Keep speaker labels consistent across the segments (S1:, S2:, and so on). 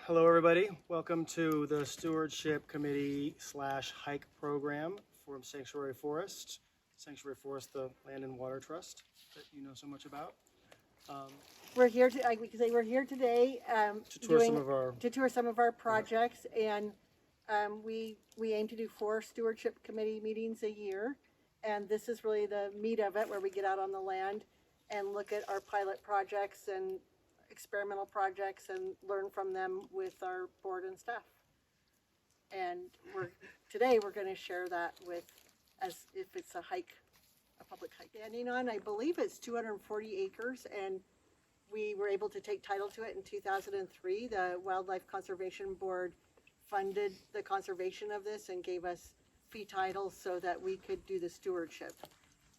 S1: Hello, everybody. Welcome to the Stewardship Committee / Hike Program for Sanctuary Forest. Sanctuary Forest, the Land and Water Trust that you know so much about.
S2: We're here to, like we can say, we're here today
S1: To tour some of our
S2: projects, and we aim to do 4 Stewardship Committee meetings a year, and this is really the meat of it, where we get out on the land and look at our pilot projects and experimental projects and learn from them with our board and staff. And today we're going to share that with, as if it's a hike, a public hike. Standing on, I believe it's 240 acres, and we were able to take title to it in 2003. The Wildlife Conservation Board funded the conservation of this and gave us fee titles so that we could do the stewardship.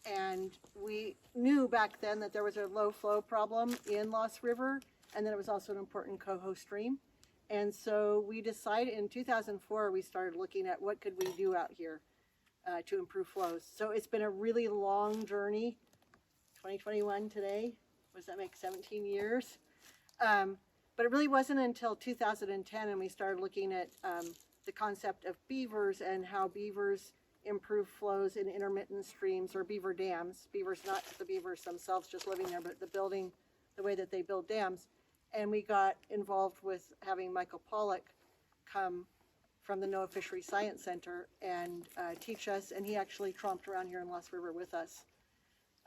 S2: And we knew back then that there was a low flow problem in Lost River, and then it was also an important coho stream. And so we decided in 2004, we started looking at what could we do out here to improve flows. So it's been a really long journey. 2021 today, what does that make, 17 years? But it really wasn't until 2010 and we started looking at the concept of beavers and how beavers improve flows in intermittent streams or beaver dams. Beavers, not the beavers themselves just living there, but the way that they build dams. And we got involved with having Michael Pollock come from the NOAA Fisheries Science Center and teach us, and he actually tromped around here in Lost River with us.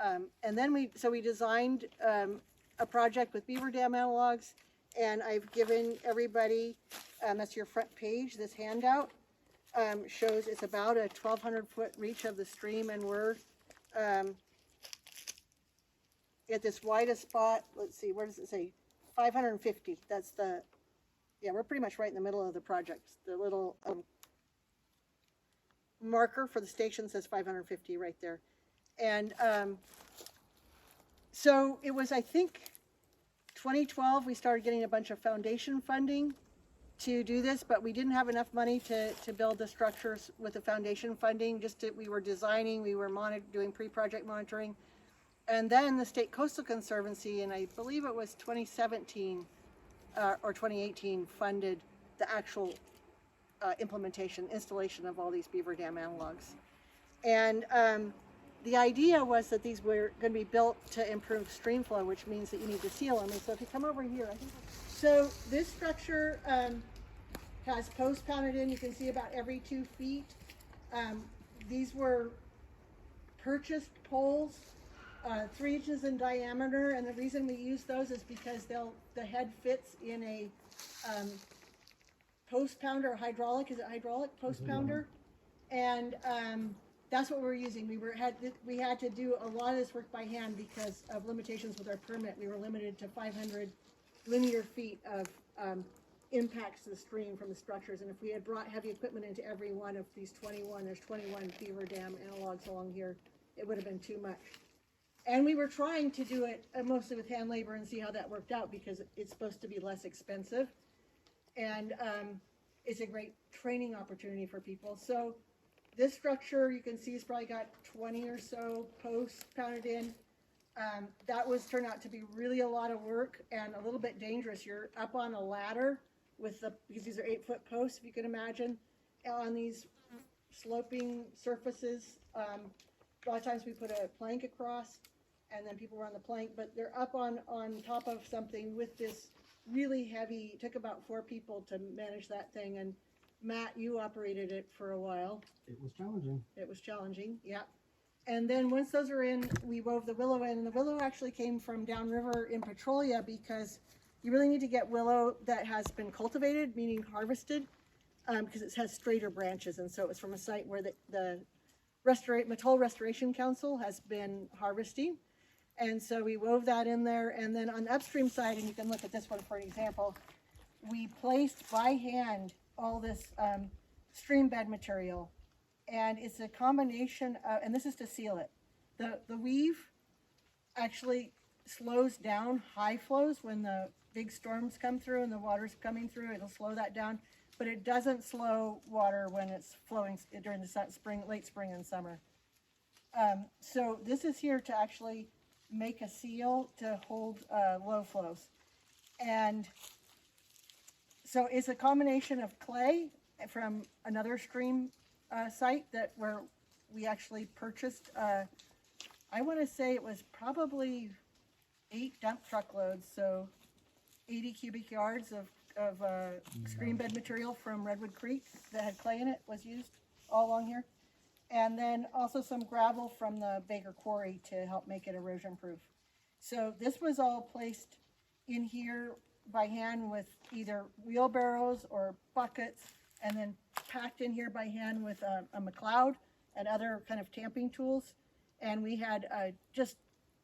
S2: And then we designed a project with beaver dam analogs, and I've given everybody, that's your front page, this handout. Shows it's about a 1,200 foot reach of the stream, and we're at this widest spot. Let's see, where does it say? 550. That's we're pretty much right in the middle of the project. The little marker for the station says 550 right there. And so it was, I think, 2012 we started getting a bunch of foundation funding to do this, but we didn't have enough money to build the structures with the foundation funding. We were designing, we were doing pre-project monitoring. And then the State Coastal Conservancy, and I believe it was 2017 or 2018, funded the actual installation of all these beaver dam analogs. And the idea was that these were going to be built to improve stream flow, which means that you need to seal them. And so if you come over here, I think so this structure has posts pounded in. You can see about every 2 feet. These were purchased poles, 3 inches in diameter, and the reason we use those is because the head fits in a post pounder, or hydraulic. Is it hydraulic post pounder? And that's what we were using. We had to do a lot of this work by hand because of limitations with our permit. We were limited to 500 linear feet of impacts to the stream from the structures, and if we had brought heavy equipment into every one of these 21, there's 21 beaver dam analogs along here, it would have been too much. And we were trying to do it mostly with hand labor and see how that worked out, because it's supposed to be less expensive, and it's a great training opportunity for people. So this structure, you can see, has probably got 20 or so posts pounded in. That turned out to be really a lot of work and a little bit dangerous. You're up on a ladder because these are 8-foot posts, if you can imagine, on these sloping surfaces. A lot of times we put a plank across and then people were on the plank, but they're up on top of something with this really heavy. It took about 4 people to manage that thing, and Matt, you operated it for a while.
S1: It was challenging.
S2: It was challenging, yeah. And then once those are in, we wove the willow in, and the willow actually came from downriver in Petrolia, because you really need to get willow that has been cultivated, meaning harvested, because it has straighter branches, and so it was from a site where the Mattole Restoration Council has been harvesting. And so we wove that in there. And then on the upstream side, and you can look at this one for an example, we placed by hand all this stream bed material. And it's a combination of, and this is to seal it. The weave actually slows down high flows when the big storms come through and the water's coming through. It'll slow that down, but it doesn't slow water when it's flowing during the late spring and summer. So this is here to actually make a seal to hold low flows. And so it's a combination of clay from another stream site where we actually purchased, I want to say it was probably 8 dump truckloads, so 80 cubic yards of stream bed material from Redwood Creek that had clay in it was used all along here. And then also some gravel from the Baker Quarry to help make it erosion proof. So this was all placed in here by hand with either wheelbarrows or buckets, and then packed in here by hand with a McLeod and other kind of tamping tools. And we had just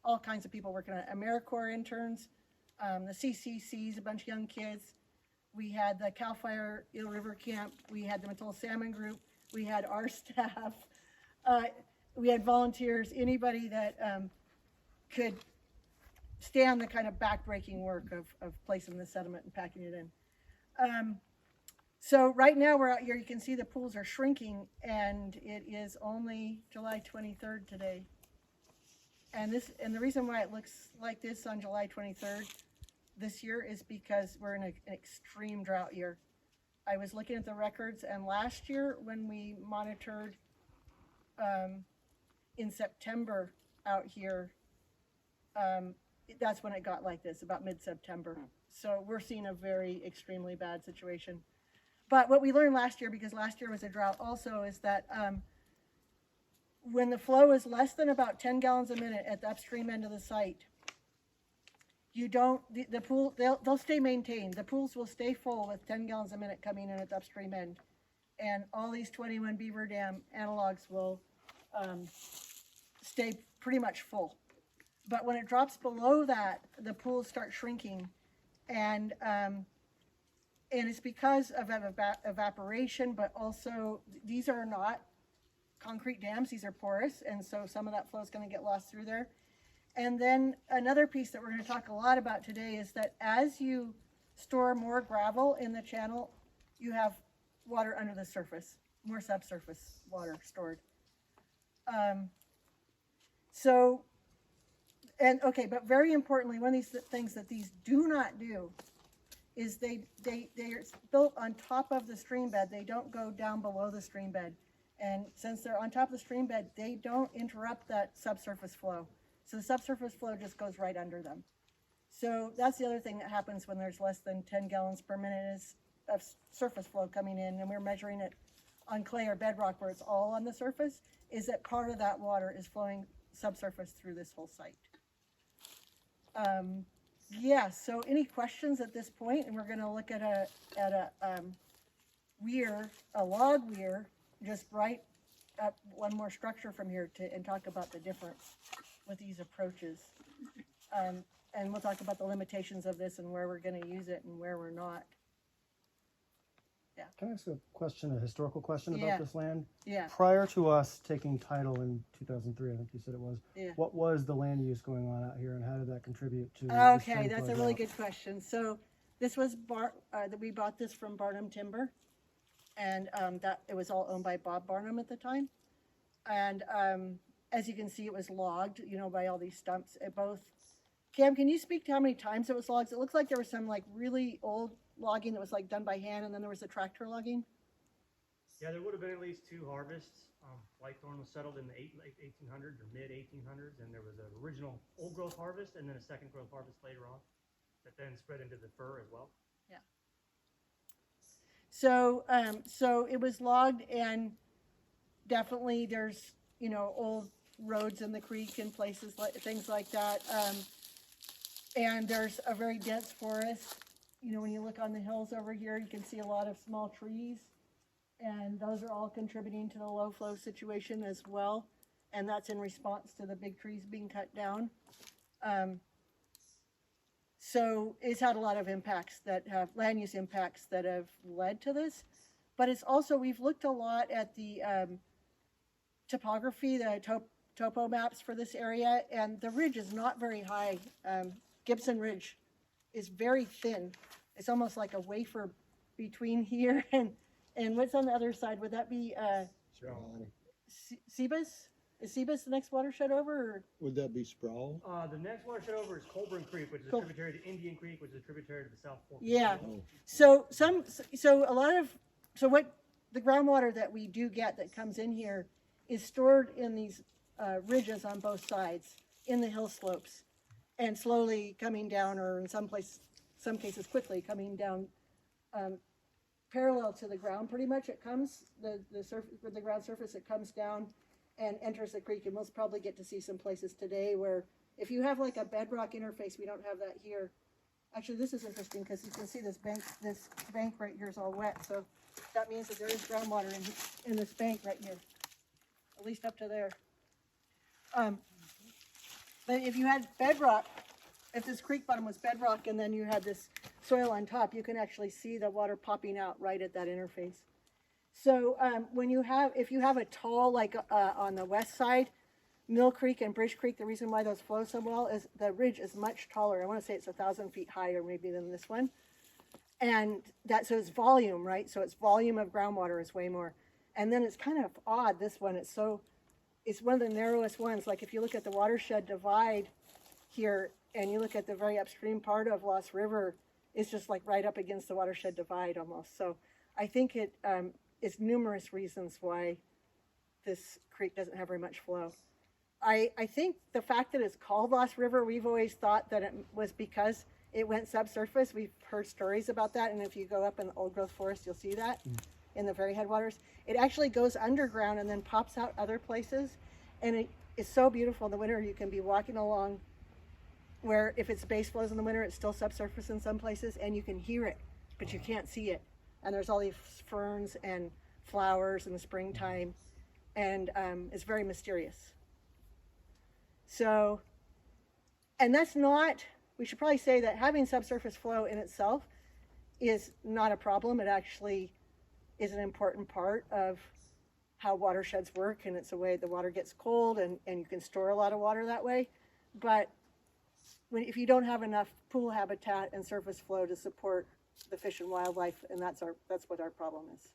S2: all kinds of people working on it. AmeriCorps interns, the CCCs, a bunch of young kids. We had the Cal Fire Eel River Camp. We had the Mattole Salmon Group. We had our staff. We had volunteers, anybody that could stand the kind of backbreaking work of placing the sediment and packing it in. So right now we're out here, you can see the pools are shrinking, and it is only July 23rd today. And the reason why it looks like this on July 23rd this year is because we're in an extreme drought year. I was looking at the records, and last year when we monitored in September out here, that's when it got like this, about mid-September. So we're seeing a very extremely bad situation. But what we learned last year, because last year was a drought also, is that when the flow is less than about 10 gallons a minute at the upstream end of the site, you don't, the pool, they'll stay maintained. The pools will stay full with 10 gallons a minute coming in at the upstream end. And all these 21 Beaver Dam analogs will stay pretty much full. But when it drops below that, the pools start shrinking. And it's because of evaporation, but also these are not concrete dams, these are porous, and so some of that flow is going to get lost through there. And then another piece that we're going to talk a lot about today is that as you store more gravel in the channel, you have water under the surface, more subsurface water stored. But very importantly, one of these things that these do not do is they are built on top of the stream bed. They don't go down below the stream bed. And since they're on top of the stream bed, they don't interrupt that subsurface flow. So the subsurface flow just goes right under them. So that's the other thing that happens when there's less than 10 gallons per minute is of surface flow coming in, and we're measuring it on clay or bedrock where it's all on the surface, is that part of that water is flowing subsurface through this whole site. So any questions at this point? And we're going to look at a weir, a log weir, just right up one more structure from here and talk about the difference with these approaches. And we'll talk about the limitations of this and where we're going to use it and where we're not. Yeah.
S1: Can I ask a question, a historical question about this land?
S2: Yeah.
S1: Prior to us taking title in 2003, I think you said it was,
S2: Yeah.
S1: what was the land use going on out here, and how did that contribute to
S2: Okay, that's a really good question. So this was we bought this from Barnum Timber, and that it was all owned by Bob Barnum at the time. And as you can see, it was logged, by all these stumps at both. Cam, can you speak to how many times it was logged? It looks like there was some really old logging that was done by hand, and then there was the tractor logging.
S3: Yeah, there would have been at least 2 harvests. Whitethorn was settled in the late 1800s or mid 1800s, and there was an original old growth harvest and then a second growth harvest later on that then spread into the fir as well.
S2: Yeah. So it was logged, and definitely there's old roads in the creek and places things like that. And there's a very dense forest. When you look on the hills over here, you can see a lot of small trees. And those are all contributing to the low flow situation as well. And that's in response to the big trees being cut down. So it's had a lot of impacts that have land use impacts that have led to this. But it's also, we've looked a lot at the topography, the topo maps for this area, and the ridge is not very high. Gibson Ridge is very thin. It's almost like a wafer between here and what's on the other side? Would that be Sebas? Is Sebas the next watershed over? Or?
S4: Would that be Sproul?
S3: The next watershed over is Colburn Creek, which is a tributary to Indian Creek, which is a tributary to the South Fork.
S2: Yeah.
S4: Oh.
S2: So what the groundwater that we do get that comes in here is stored in these ridges on both sides in the hill slopes, and slowly coming down, or in some cases quickly coming down, parallel to the ground. Pretty much, it comes the ground surface. It comes down and enters the creek, and we'll probably get to see some places today where if you have like a bedrock interface, we don't have that here. Actually, this is interesting because you can see this bank right here is all wet, so that means that there is groundwater in this bank right here, at least up to there. But if you had bedrock, if this creek bottom was bedrock and then you had this soil on top, you can actually see the water popping out right at that interface. So if you have a tall, like on the west side, Mill Creek and Bridge Creek, the reason why those flow so well is the ridge is much taller. I want to say it's 1,000 feet higher maybe than this one. And so it's volume, right? So its volume of groundwater is way more. And then it's kind of odd, this one. It's one of the narrowest ones. Like if you look at the watershed divide here and you look at the very upstream part of Lost River, it's just like right up against the watershed divide almost. So I think it is numerous reasons why this creek doesn't have very much flow. I think the fact that it's called Lost River, we've always thought that it was because it went subsurface. We've heard stories about that, and if you go up in the old growth forest, you'll see that in the very headwaters. It actually goes underground and then pops out other places, and it is so beautiful in the winter. You can be walking along where if it's base flows in the winter, it's still subsurface in some places, and you can hear it, but you can't see it. And there's all these ferns and flowers in the springtime, and it's very mysterious. So, and that's not, we should probably say that having subsurface flow in itself is not a problem. It actually is an important part of how watersheds work, and it's a way the water gets cold, and you can store a lot of water that way. But if you don't have enough pool habitat and surface flow to support the fish and wildlife, and that's what our problem is.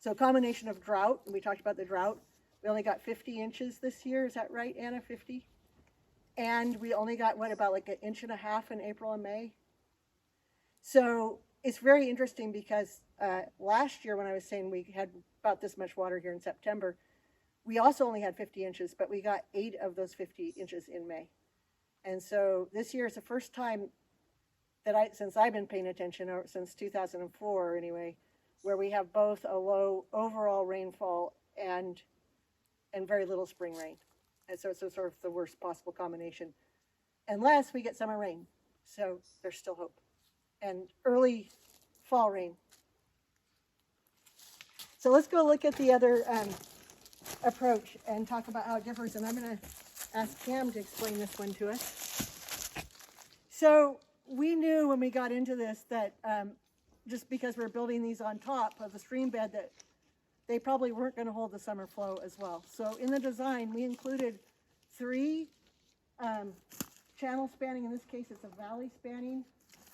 S2: So a combination of drought, and we talked about the drought. We only got 50 inches this year. Is that right, Anna? 50? And we only got, about like 1.5 inches in April and May? So it's very interesting because last year when I was saying we had about this much water here in September, we also only had 50 inches, but we got 8 of those 50 inches in May. And so this year is the first time that since I've been paying attention, or since 2004 anyway, where we have both a low overall rainfall and very little spring rain. And so it's sort of the worst possible combination, unless we get summer rain. So there's still hope. And early fall rain. So let's go look at the other approach and talk about how it differs. And I'm going to ask Cam to explain this one to us. So we knew when we got into this that just because we're building these on top of the stream bed, that they probably weren't going to hold the summer flow as well. So in the design, we included 3 channel spanning, in this case it's a valley spanning,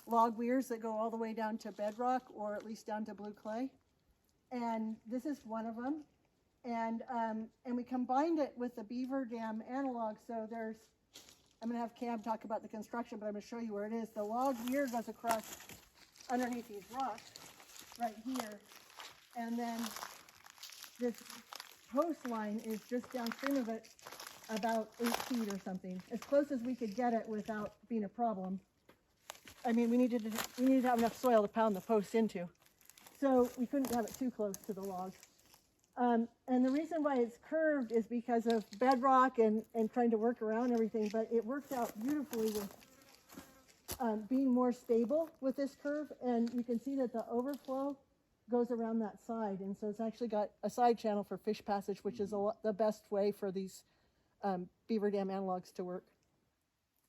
S2: log weirs that go all the way down to bedrock, or at least down to blue clay. And this is one of them. And we combined it with the beaver dam analog. So I'm going to have Cam talk about the construction, but I'm going to show you where it is. The log weir goes across underneath these rocks right here. And then this post line is just downstream of it, about 8 feet or something, as close as we could get it without being a problem. I mean, we needed to have enough soil to pound the posts into, so we couldn't have it too close to the log. And the reason why it's curved is because of bedrock and trying to work around everything, but it worked out beautifully with being more stable with this curve. And you can see that the overflow goes around that side, and so it's actually got a side channel for fish passage, which is the best way for these beaver dam analogs to work.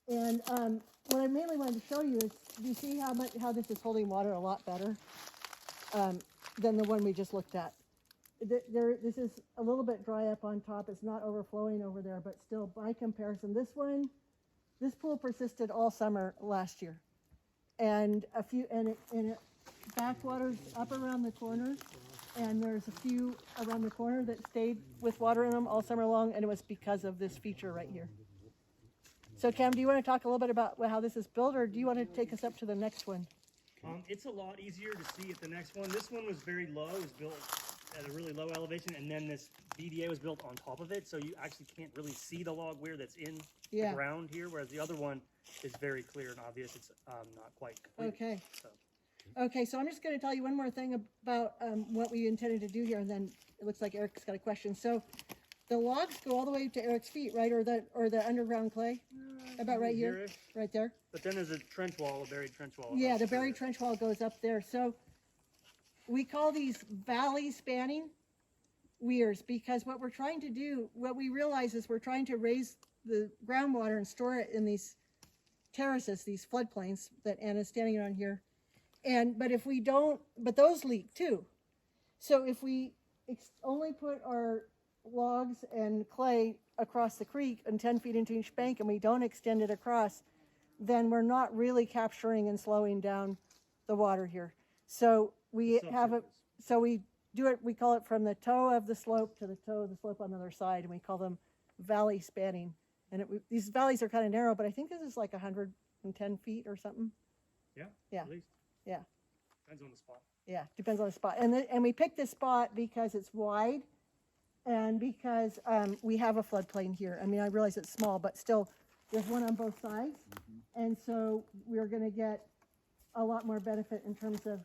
S2: And what I mainly wanted to show you is, do you see how this is holding water a lot better than the one we just looked at? This is a little bit dry up on top. It's not overflowing over there, but still, by comparison, this pool persisted all summer last year, and it backwaters up around the corner, and there's a few around the corner that stayed with water in them all summer long, and it was because of this feature right here. So Cam, do you want to talk a little bit about how this is built, or do you want to take us up to the next one?
S3: It's a lot easier to see at the next one. This one was very low. It was built at a really low elevation, and then this BDA was built on top of it, so you actually can't really see the log weir that's in the ground here, whereas the other one is very clear and obvious. It's not quite complete.
S2: Okay. Okay, so I'm just going to tell you one more thing about what we intended to do here, and then it looks like Eric's got a question. So the logs go all the way to Eric's feet, right, or the underground clay? About right here,
S3: Here-ish.
S2: right there.
S3: But then there's a trench wall, a buried trench wall.
S2: Yeah, the buried trench wall goes up there. So we call these valley spanning weirs, because what we're trying to do, what we realize is we're trying to raise the groundwater and store it in these terraces, these floodplains that Anna's standing on here. But if we don't, but those leak too. So if we only put our logs and clay across the creek and 10 feet into each bank, and we don't extend it across, then we're not really capturing and slowing down the water here. So we do it, we call it from the toe of the slope to the toe of the slope on the other side, and we call them valley spanning. And these valleys are kind of narrow, but I think this is like 110 feet or something.
S3: Yeah, at least.
S2: Yeah.
S3: Depends on the spot.
S2: Yeah, depends on the spot. And we picked this spot because it's wide, and because we have a floodplain here. I mean, I realize it's small, but still, there's one on both sides. And so we're going to get a lot more benefit in terms of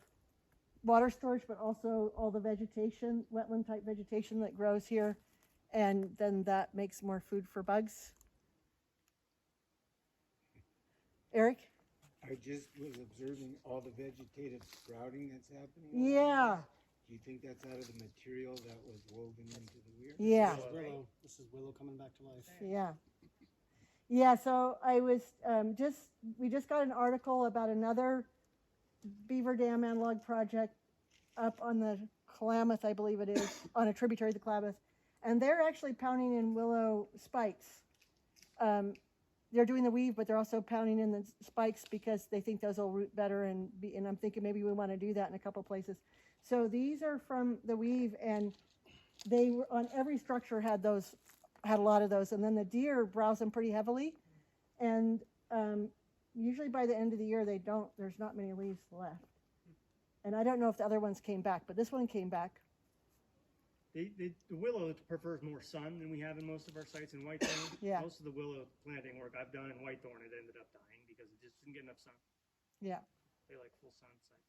S2: water storage, but also all the vegetation, wetland type vegetation that grows here. And then that makes more food for bugs. Eric?
S4: I just was observing all the vegetative sprouting that's happening.
S2: Yeah.
S4: Do you think that's out of the material that was woven into the weir?
S2: Yeah.
S1: This is willow coming back to life.
S2: Yeah. Yeah, so I was we just got an article about another beaver dam analog project up on the Klamath, I believe it is, on a tributary of the Klamath. And they're actually pounding in willow spikes. They're doing the weave, but they're also pounding in the spikes because they think those will root better. And I'm thinking maybe we want to do that in a couple places. So these are from the weave, and they were on every structure had a lot of those. And then the deer browse them pretty heavily. And usually by the end of the year, there's not many leaves left. And I don't know if the other ones came back, but this one came back.
S3: The willow prefers more sun than we have in most of our sites in whitethorn.
S2: Yeah.
S3: Most of the willow planting work I've done in whitethorn, it ended up dying because it just didn't get enough sun.
S2: Yeah.
S3: They like full sun sites.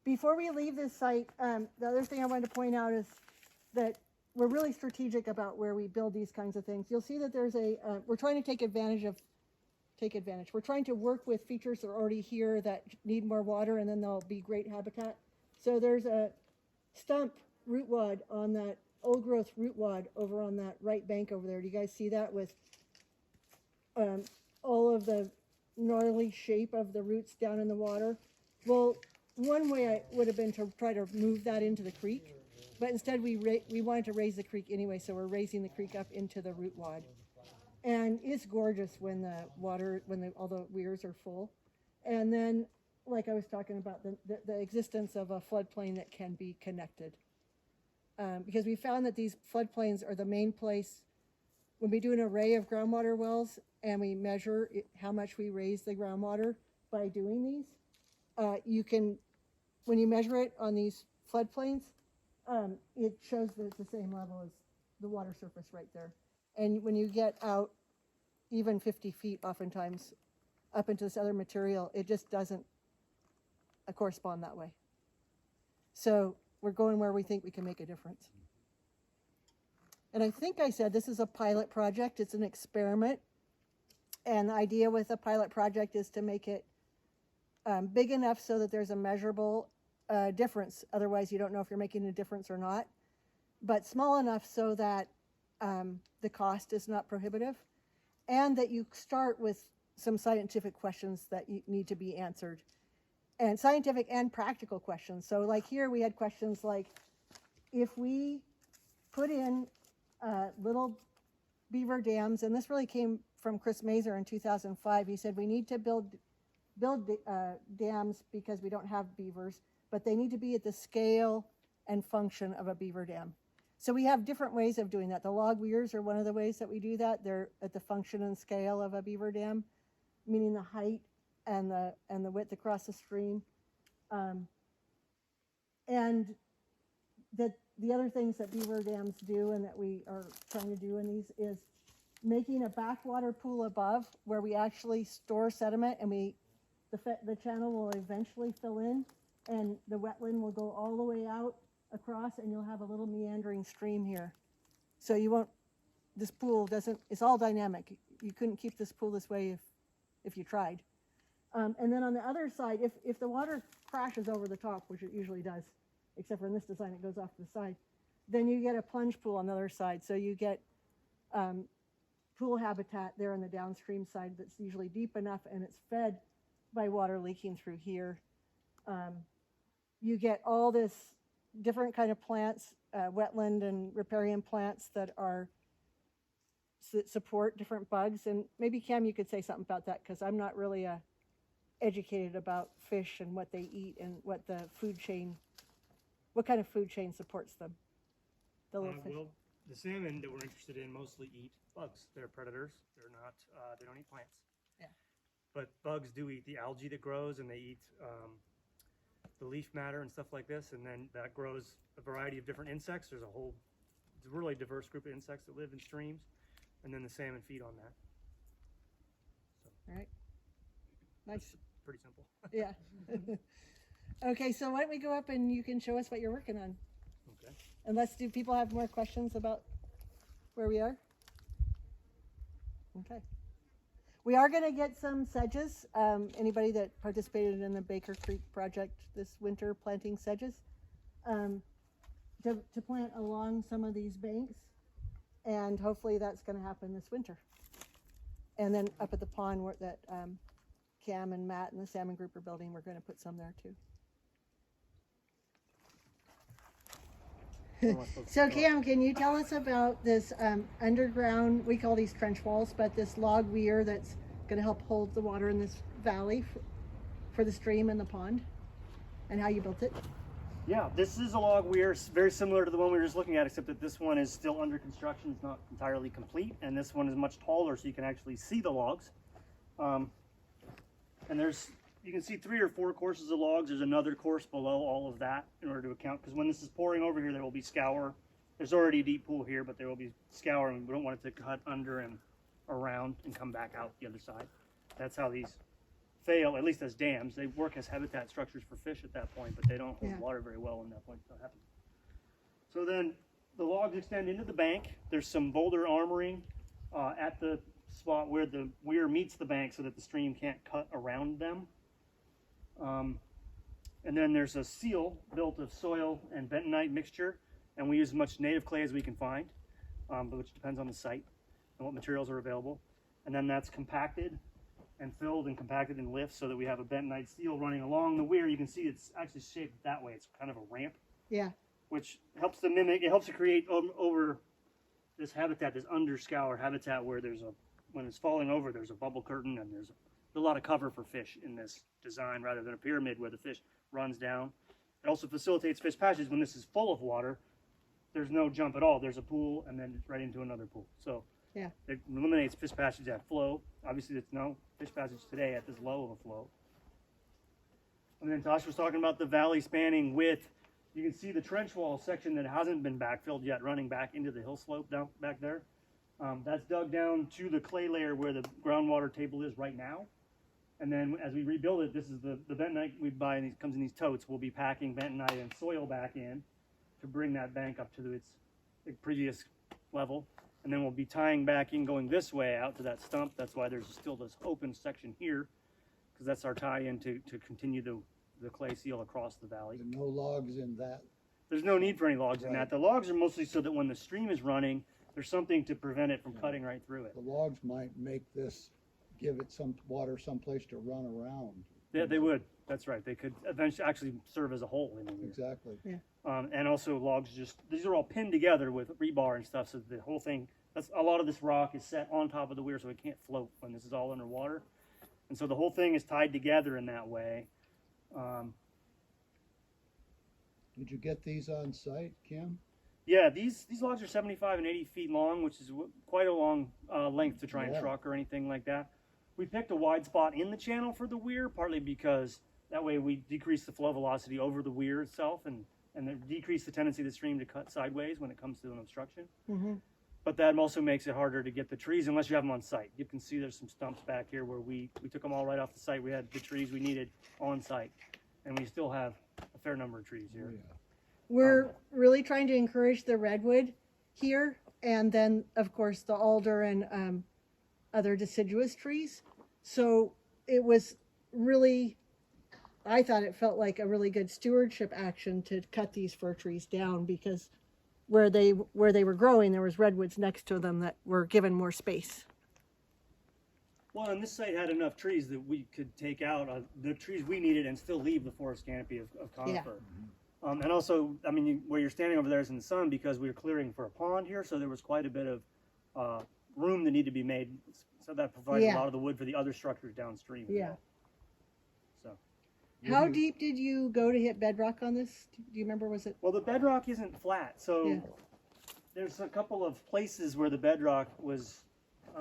S2: Before we leave this site, the other thing I wanted to point out is that we're really strategic about where we build these kinds of things. You'll see that there's we're trying to take advantage. We're trying to work with features that are already here that need more water, and then they'll be great habitat. So there's a stump root wad on that old growth root wad over on that right bank over there. Do you guys see that with all of the gnarly shape of the roots down in the water? Well, one way would have been to try to move that into the creek, but instead we wanted to raise the creek anyway, so we're raising the creek up into the root wad. And it's gorgeous when all the weirs are full. And then, like I was talking about, the existence of a floodplain that can be connected. Because we found that these floodplains are the main place, when we do an array of groundwater wells and we measure how much we raise the groundwater by doing these, when you measure it on these floodplains, it shows that it's the same level as the water surface right there. And when you get out even 50 feet, oftentimes, up into this other material, it just doesn't correspond that way. So we're going where we think we can make a difference. And I think I said this is a pilot project. It's an experiment. And the idea with a pilot project is to make it big enough so that there's a measurable difference. Otherwise, you don't know if you're making a difference or not. But small enough so that the cost is not prohibitive, and that you start with some scientific questions that you need to be answered, and scientific and practical questions. So like here we had questions like, if we put in little beaver dams, and this really came from Chris Mazer in 2005. He said we need to build dams because we don't have beavers, but they need to be at the scale and function of a beaver dam. So we have different ways of doing that. The log weirs are one of the ways that we do that. They're at the function and scale of a beaver dam, meaning the height and the width across the stream. And the other things that beaver dams do and that we are trying to do in these is making a backwater pool above where we actually store sediment, and the channel will eventually fill in, and the wetland will go all the way out across, and you'll have a little meandering stream here. So you won't, this pool doesn't, it's all dynamic. You couldn't keep this pool this way if you tried. And then on the other side, if the water crashes over the top, which it usually does, except for in this design, it goes off to the side, then you get a plunge pool on the other side. So you get pool habitat there on the downstream side that's usually deep enough, and it's fed by water leaking through here. You get all this different kind of plants, wetland and riparian plants that support different bugs. And maybe Cam, you could say something about that, because I'm not really educated about fish and what they eat and what the food chain, what kind of food chain supports them. The little fish.
S3: Well, the salmon that we're interested in mostly eat bugs. They're predators. They're not. They don't eat plants.
S2: Yeah.
S3: But bugs do eat the algae that grows, and they eat the leaf matter and stuff like this, and then that grows a variety of different insects. There's it's a really diverse group of insects that live in streams, and then the salmon feed on that. So,
S2: All right. Nice.
S3: it's pretty simple.
S2: Yeah. Okay, so why don't we go up and you can show us what you're working on?
S3: Okay.
S2: Unless, do people have more questions about where we are? Okay. We are going to get some sedges. Anybody that participated in the Baker Creek project this winter planting sedges, to plant along some of these banks, and hopefully that's going to happen this winter. And then up at the pond that Cam and Matt and the Salmon Group are building, we're going to put some there too. So Cam, can you tell us about this underground, we call these trench walls, but this log weir that's going to help hold the water in this valley for the stream and the pond, and how you built it?
S3: Yeah, this is a log weir, very similar to the one we were just looking at, except that this one is still under construction. It's not entirely complete, and this one is much taller, so you can actually see the logs. And you can see 3 or 4 courses of logs. There's another course below all of that in order to account, because when this is pouring over here, there will be scour. There's already a deep pool here, but there will be scour, and we don't want it to cut under and around and come back out the other side. That's how these fail, at least as dams. They work as habitat structures for fish at that point, but they don't hold water very well when that point happens. So then the logs extend into the bank. There's some boulder armoring at the spot where the weir meets the bank so that the stream can't cut around them. And then there's a seal built of soil and bentonite mixture, and we use as much native clay as we can find, which depends on the site and what materials are available. And then that's compacted and filled and compacted in lifts so that we have a bentonite seal running along the weir. You can see it's actually shaped that way. It's kind of a ramp. Yeah. Which helps to mimic, it helps to create over this habitat, this under-scour habitat where when it's falling over, there's a bubble curtain, and there's a lot of cover for fish in this design rather than a pyramid where the fish runs down. It also facilitates fish passage. When this is full of water, there's no jump at all. There's a pool and then right into another pool. So yeah, it eliminates fish passage at flow. Obviously, there's no fish passage today at this low of a flow. And then Tasha was talking about the valley spanning width. You can see the trench wall section that hasn't been backfilled yet running back into the hill slope down back there. That's dug down to the clay layer where the groundwater table is right now. And then as we rebuild it, this is the bentonite we buy, and it comes in these totes. We'll be packing bentonite and soil back in to bring that bank up to its previous level. And then we'll be tying back in, going this way out to that stump. That's why there's still this open section here, because that's our tie-in to continue the clay seal across the valley.
S5: There are no logs in that.
S3: There's no need for any logs in
S5: Right.
S3: that. The logs are mostly so that when the stream is running, there's something to prevent it from cutting right through it.
S5: The logs might make this, give it some water someplace to run around.
S3: Yeah, they would. That's right. They could eventually actually serve as a hole in the weir.
S5: Exactly.
S3: And also logs these are all pinned together with rebar and stuff, so the whole thing, a lot of this rock is set on top of the weir so it can't float when this is all underwater. And so the whole thing is tied together in that way.
S5: Did you get these on site, Kim?
S3: Yeah, these logs are 75 and 80 feet long, which is quite a long length to try and
S5: Yeah.
S3: truck or anything like that. We picked a wide spot in the channel for the weir, partly because that way we decrease the flow velocity over the weir itself and then decrease the tendency of the stream to cut sideways when it comes to an obstruction. But that also makes it harder to get the trees unless you have them on site. You can see there's some stumps back here where we took them all right off the site. We had the trees we needed on site, and we still have a fair number of trees here.
S5: Oh, yeah.
S2: We're really trying to encourage the redwood here, and then of course the alder and other deciduous trees. So it was really, I thought it felt like a really good stewardship action to cut these fir trees down, because where they were growing, there was redwoods next to them that were given more space.
S3: Well, and this site had enough trees that we could take out the trees we needed and still leave the forest canopy of conifer. And also, I mean, where you're standing over there is in the sun because we were clearing for a pond here, so there was quite a bit of room that needed to be made. So that provided a lot of the wood for the other structures downstream.
S2: Yeah.
S3: So.
S2: How deep did you go to hit bedrock on this? Do you remember? Was it?
S3: Well, the bedrock isn't flat, so there's a couple of places where the bedrock was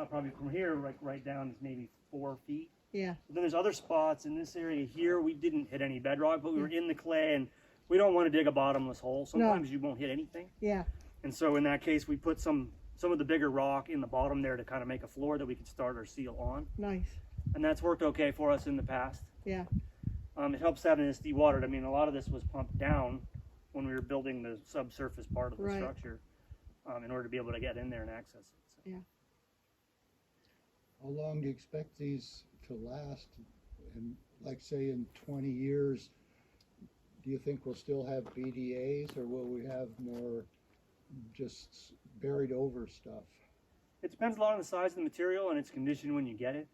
S3: probably from here right down maybe 4 feet.
S2: Yeah.
S3: But then there's other spots in this area here. We didn't hit any bedrock, but we were in the clay, and we don't want to dig a bottomless hole. Sometimes you won't hit anything.
S2: Yeah.
S3: And so in that case, we put some of the bigger rock in the bottom there to kind of make a floor that we could start our seal on.
S2: Nice.
S3: And that's worked okay for us in the past.
S2: Yeah.
S3: It helps having this dewatered. I mean, a lot of this was pumped down when we were building the subsurface part of the structure in order to be able to get in there and access it. So.
S2: Yeah.
S5: How long do you expect these to last? And like say in 20 years, do you think we'll still have BDAs, or will we have more just buried over stuff?
S3: It depends a lot on the size of the material and its condition when you get it.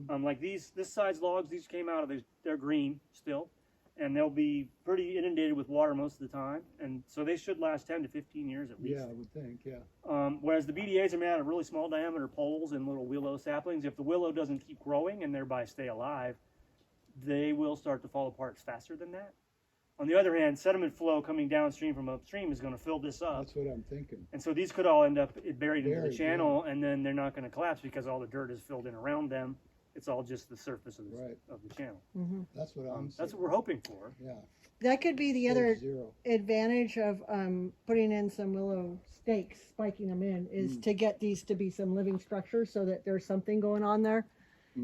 S3: Like this size logs, these came out of they're green still, and they'll be pretty inundated with water most of the time, and so they should last 10 to 15 years at least.
S5: Yeah, I would think, yeah.
S3: Whereas the BDAs are made out of really small diameter poles and little willow saplings. If the willow doesn't keep growing and thereby stay alive, they will start to fall apart faster than that. On the other hand, sediment flow coming downstream from upstream is going to fill this up.
S5: That's what I'm thinking.
S3: And so these could all end up buried into the channel, and then they're not going to collapse because all the dirt is filled in around them. It's all just the surface of the channel.
S5: That's what I'm saying.
S3: That's what we're hoping for.
S5: Yeah.
S2: That could be the other
S5: Zero.
S2: advantage of putting in some willow stakes, spiking them in, is to get these to be some living structures so that there's something going on there.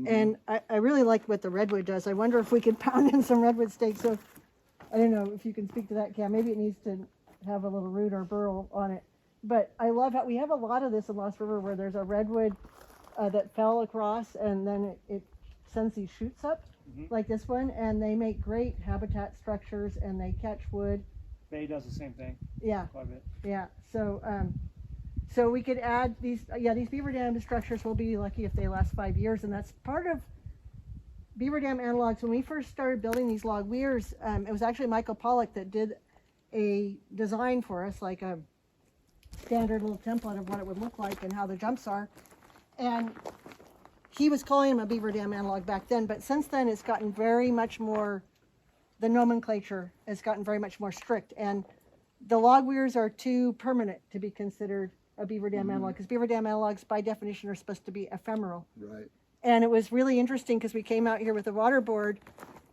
S2: And I really like what the redwood does. I wonder if we could pound in some redwood stakes. So I don't know if you can speak to that, Cam. Maybe it needs to have a little root or burl on it. But I love how we have a lot of this in Lost River where there's a redwood that fell across, and then it sends these shoots up like this one, and they make great habitat structures, and they catch wood.
S3: Bay does the same thing.
S2: Yeah.
S3: Quite a bit.
S2: Yeah. So so we could add these. These beaver dam structures will be lucky if they last 5 years, and that's part of beaver dam analogs. When we first started building these log weirs, it was actually Michael Pollock that did a design for us, like a standard little template of what it would look like and how the jumps are. And he was calling them a beaver dam analog back then, but since then it's gotten very much more, the nomenclature has gotten very much more strict, and the log weirs are too permanent to be considered a beaver dam analog, because beaver dam analogs by definition are supposed to be ephemeral.
S5: Right.
S2: And it was really interesting because we came out here with the water board,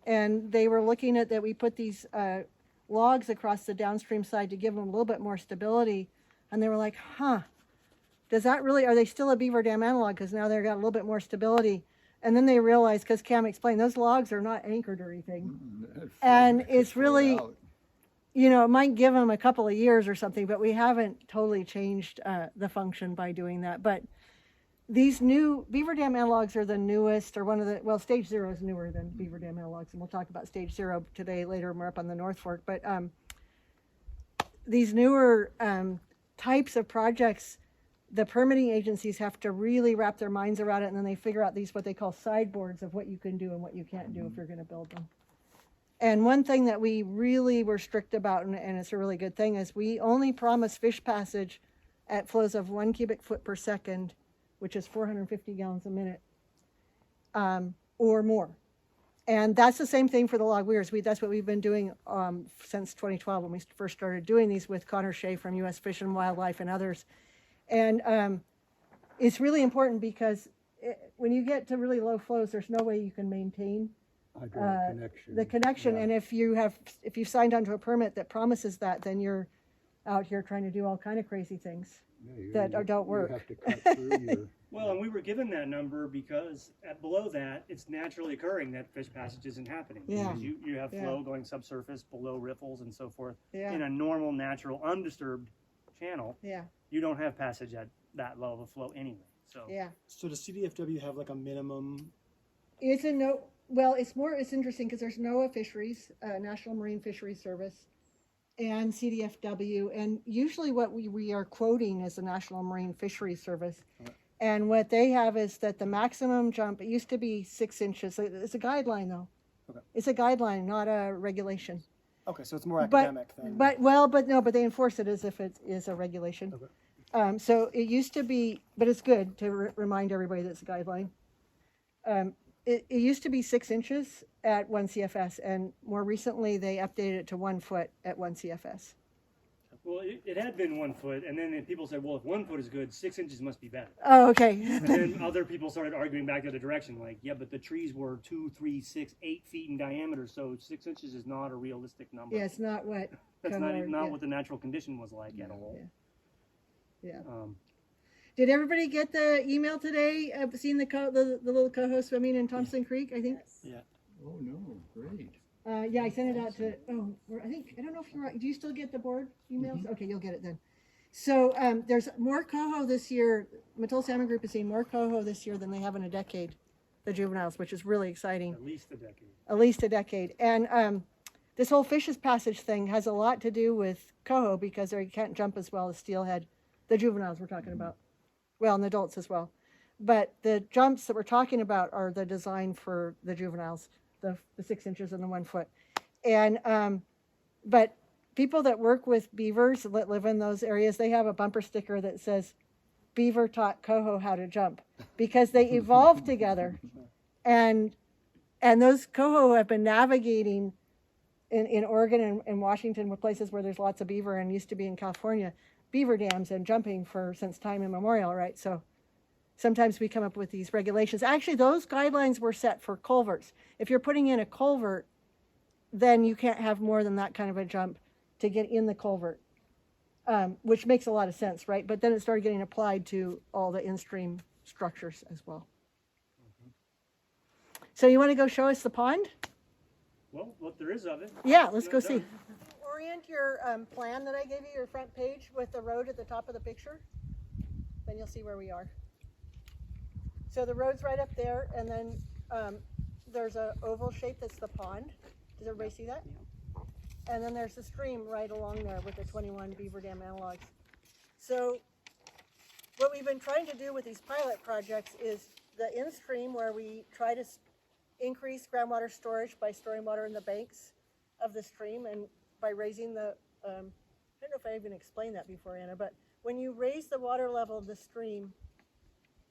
S2: and they were looking at that we put these logs across the downstream side to give them a little bit more stability, and they were like, does that really, are they still a beaver dam analog? Because now they've got a little bit more stability. And then they realized, because Cam explained, those logs are not anchored or anything. And it's really, you know, it might give them a couple of years or something, but we haven't totally changed the function by doing that. But these new beaver dam analogs are the newest, or one of the, well, stage 0 is newer than beaver dam analogs, and we'll talk about stage 0 today later when we're up on the North Fork. But these newer types of projects, the permitting agencies have to really wrap their minds around it, and then they figure out these what they call sideboards of what you can do and what you can't do if you're going to build them. And one thing that we really were strict about, and it's a really good thing, is we only promise fish passage at flows of 1 cubic foot per second, which is 450 gallons a minute, or more. And that's the same thing for the log weirs. That's what we've been doing since 2012 when we first started doing these with Connor Shea from U.S. Fish and Wildlife and others. And it's really important because when you get to really low flows, there's no way you can maintain the connection.
S5: Yeah.
S2: And if you've signed onto a permit that promises that, then you're out here trying to do all kind of crazy things don't work.
S5: You have to cut through your,
S3: Well, and we were given that number because below that, it's naturally occurring that fish passage isn't happening.
S2: Yeah.
S3: Because you have
S2: Yeah.
S3: flow going subsurface below riffles and so forth.
S2: Yeah.
S3: In a normal, natural, undisturbed channel,
S2: Yeah,
S3: you don't have passage at that low of a flow anyway. So
S2: yeah.
S1: So does CDFW have like a minimum?
S2: It's a no. Well, it's interesting because there's NOAA Fisheries, National Marine Fisheries Service, and CDFW, and usually what we are quoting is the National Marine Fisheries Service.
S1: Okay.
S2: And what they have is that the maximum jump, it used to be 6 inches. It's a guideline though.
S1: Okay.
S2: It's a guideline, not a regulation.
S1: Okay, so it's more
S2: But-
S1: academic than.
S2: But they enforce it as if it is a regulation.
S1: Okay.
S2: So it used to be, but it's good to remind everybody that it's a guideline. It used to be 6 inches at 1 CFS, and more recently they updated it to 1 foot at 1 CFS.
S3: well, it had been 1 foot, and then people said, well, if 1 foot is good, 6 inches must be better.
S2: Oh, okay.
S3: And then other people started arguing back the other direction, like, yeah, but the trees were 2, 3, 6, 8 feet in diameter, so 6 inches is not a realistic number.
S2: Yeah, it's not what.
S3: That's
S2: Cohort,
S3: not
S2: yeah.
S3: what the natural condition was like at all.
S2: Yeah.
S3: Um,
S2: Did everybody get the email today? Seeing the little coho swimming in Thompson Creek, I think.
S1: Yeah.
S5: oh no, great.
S2: Yeah, I sent it out to. I don't know if you're right. Do you still get the board emails? Okay, you'll get it then. So there's more coho this year. Mattole Salmon Group is seeing more coho this year than they have in a decade, the juveniles, which is really exciting.
S3: at least a decade.
S2: At least a decade. And this whole fish's passage thing has a lot to do with coho because they can't jump as well as steelhead. The juveniles we're talking about. Well, and the adults as well. But the jumps that we're talking about are the design for the juveniles, the 6 inches and the 1 foot. And, but people that work with beavers that live in those areas, they have a bumper sticker that says, beaver taught coho how to jump, because they evolved together. And those coho have been navigating in Oregon and Washington, with places where there's lots of beaver, and used to be in California, beaver dams and jumping since time immemorial, right? So sometimes we come up with these regulations. Actually, those guidelines were set for culverts. If you're putting in a culvert, then you can't have more than that kind of a jump to get in the culvert, which makes a lot of sense, right? But then it started getting applied to all the in-stream structures as well. So you want to go show us the pond?
S3: Well, what there is of it.
S2: Yeah, let's go
S3: No,
S2: see.
S3: no.
S2: Orient your plan that I gave you, your front page, with the road at the top of the picture. Then you'll see where we are. So the road's right up there, and then there's a oval shape that's the pond. Does everybody see that? And then there's the stream right along there with the 21 beaver dam analogs. So what we've been trying to do with these pilot projects is the in-stream, where we try to increase groundwater storage by storing water in the banks of the stream and by raising the, I don't know if I even explained that before, Anna, but when you raise the water level of the stream,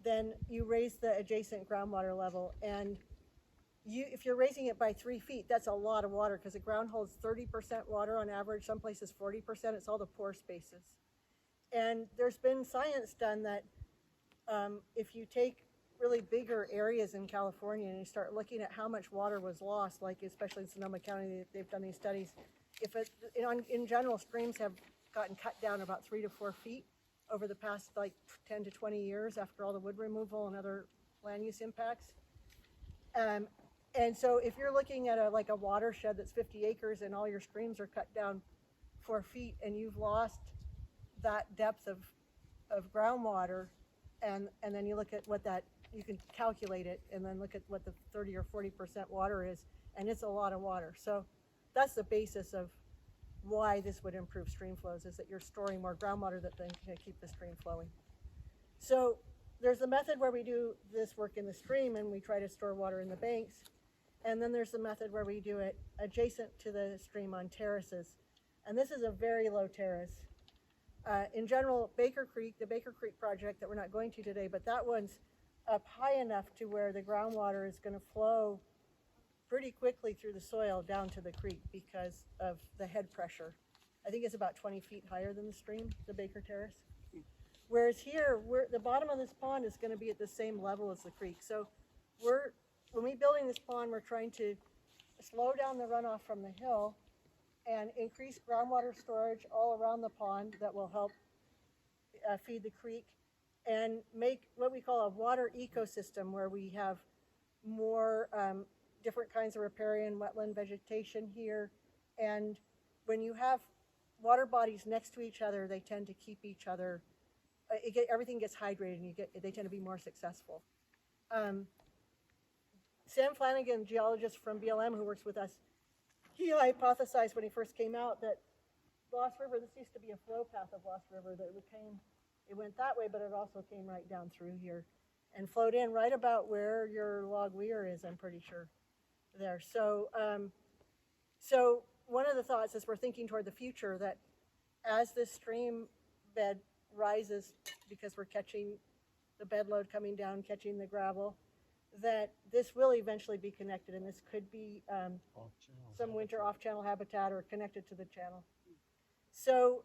S2: then you raise the adjacent groundwater level. And if you're raising it by 3 feet, that's a lot of water, because the ground holds 30% water on average, some places 40%. It's all the pore spaces. And there's been science done that if you take really bigger areas in California and you start looking at how much water was lost, like especially in Sonoma County, they've done these studies. In general, streams have gotten cut down about 3 to 4 feet over the past like 10 to 20 years after all the wood removal and other land use impacts. And so if you're looking at a watershed that's 50 acres and all your streams are cut down 4 feet and you've lost that depth of groundwater, and then you look at what that, you can calculate it, and then look at what the 30 or 40% water is, and it's a lot of water. So that's the basis of why this would improve stream flows, is that you're storing more groundwater that then can keep the stream flowing. So there's a method where we do this work in the stream and we try to store water in the banks. And then there's the method where we do it adjacent to the stream on terraces. And this is a very low terrace. In general, the Baker Creek project that we're not going to today, but that one's up high enough to where the groundwater is going to flow pretty quickly through the soil down to the creek because of the head pressure. I think it's about 20 feet higher than the stream, the Baker Terrace. Whereas here, the bottom of this pond is going to be at the same level as the creek. So when we're building this pond, we're trying to slow down the runoff from the hill and increase groundwater storage all around the pond that will help feed the creek, and make what we call a water ecosystem where we have more different kinds of riparian wetland vegetation here. And when you have water bodies next to each other, they tend to keep each other, everything gets hydrated and they tend to be more successful. Sam Flanagan, geologist from BLM who works with us, he hypothesized when he first came out that Lost River, this used to be a flow path of Lost River, that it went that way, but it also came right down through here and flowed in right about where your log weir is, I'm pretty sure, there. So, so one of the thoughts is we're thinking toward the future that as this stream bed rises, because we're catching the bed load coming down, catching the gravel, that this will eventually be connected, and this could be some winter off-channel habitat or connected to the channel. So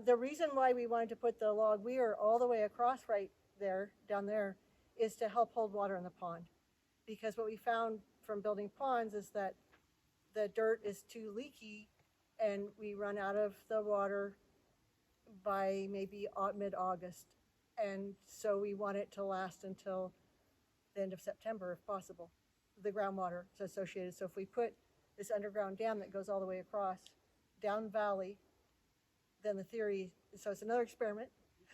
S2: the reason why we wanted to put the log weir all the way across right there, down there, is to help hold water in the pond. Because what we found from building ponds is that the dirt is too leaky and we run out of the water by maybe mid-August. And so we want it to last until the end of September if possible, the groundwater is associated. So if we put this underground dam that goes all the way across down valley, then the theory, so it's another experiment,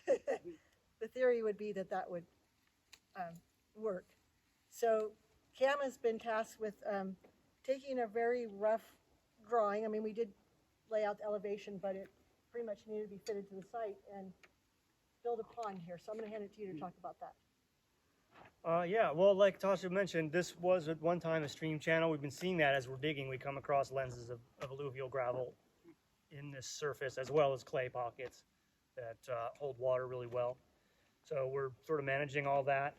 S2: the theory would be that that would work. So Cam has been tasked with taking a very rough drawing. I mean, we did lay out the elevation, but it pretty much needed to be fitted to the site and build a pond here. So I'm going to hand it to you to talk about that.
S3: Yeah, well, like Tasha mentioned, this was at one time a stream channel. We've been seeing that as we're digging. We come across lenses of alluvial gravel in this surface, as well as clay pockets that hold water really well. So we're sort of managing all that.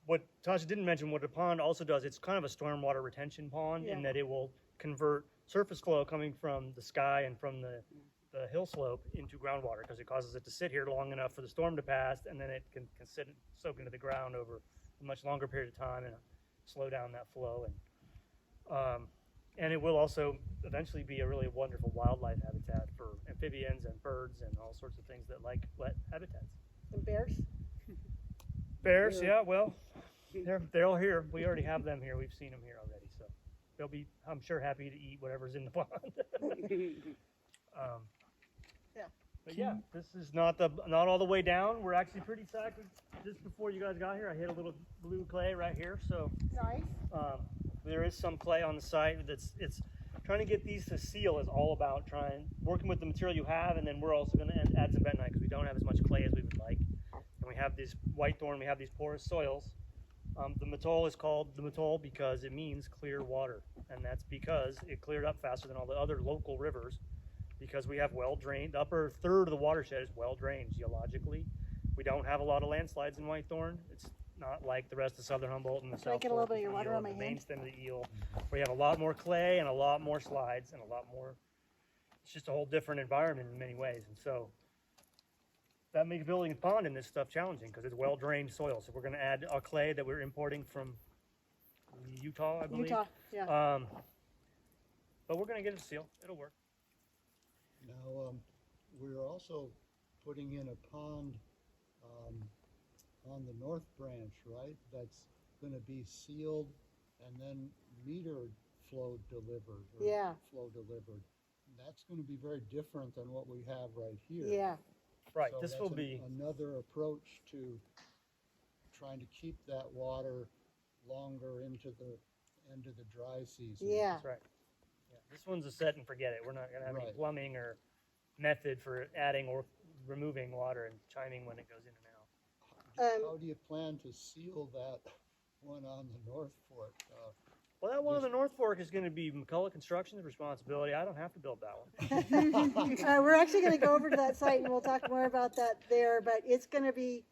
S3: What Tasha didn't mention, what the pond also does, it's kind of a stormwater retention pond, in that it will convert surface flow coming from the sky and from the hill slope into groundwater, because it causes it to sit here long enough for the storm to pass, and then it can soak into the ground over a much longer period of time and slow down that flow. And it will also eventually be a really wonderful wildlife habitat for amphibians and birds and all sorts of things that like wet habitats.
S2: And bears?
S3: Bears, yeah, well, they're all here. We already have them here. We've seen them here already, so they'll be, I'm sure, happy to eat whatever's in the pond. But yeah, this is not all the way down. We're actually pretty psyched. Just before you guys got here, I hit a little blue clay right here. So
S2: Nice.
S3: There is some clay on the site. It's trying to get these to seal is all about working with the material you have, and then we're also going to add some bentonite because we don't have as much clay as we would like. And we have this white thorn. We have these porous soils. The Mattole is called the Mattole because it means clear water, and that's because it cleared up faster than all the other local rivers. Because we have well-drained, the upper third of the watershed is well-drained geologically. We don't have a lot of landslides in Whitethorn. It's not like the rest of Southern Humboldt and the South
S2: Get a little bit of your water on my
S3: the main
S2: hand?
S3: stem of the eel. We have a lot more clay and a lot more slides and a lot more, it's just a whole different environment in many ways. And so that makes building a pond in this stuff challenging because it's well-drained soil. So we're gonna add a clay that we're importing from Utah, I believe.
S2: Utah, yeah.
S3: But we're gonna get it sealed, it'll work.
S5: Now, we're also putting in a pond on the north branch, right? That's going to be sealed and then metered flow delivered. Or
S2: Yeah.
S5: Flow delivered. That's going to be very different than what we have right here.
S2: Yeah.
S3: Right,
S5: So
S3: this
S5: that's
S3: will be,
S5: another approach to trying to keep that water longer into the dry season.
S2: Yeah.
S3: that's right. Yeah, this one's a set and forget it. We're not gonna have any
S5: Right.
S3: plumbing or method for adding or removing water and chiming when it goes in and out.
S5: How do you plan to seal that one on the North Fork?
S3: Well, that one on the North Fork is gonna be McCullough Construction's responsibility. I don't have to build that one.
S2: We're actually going to go over to that site and we'll talk more about that there, but it's going to be,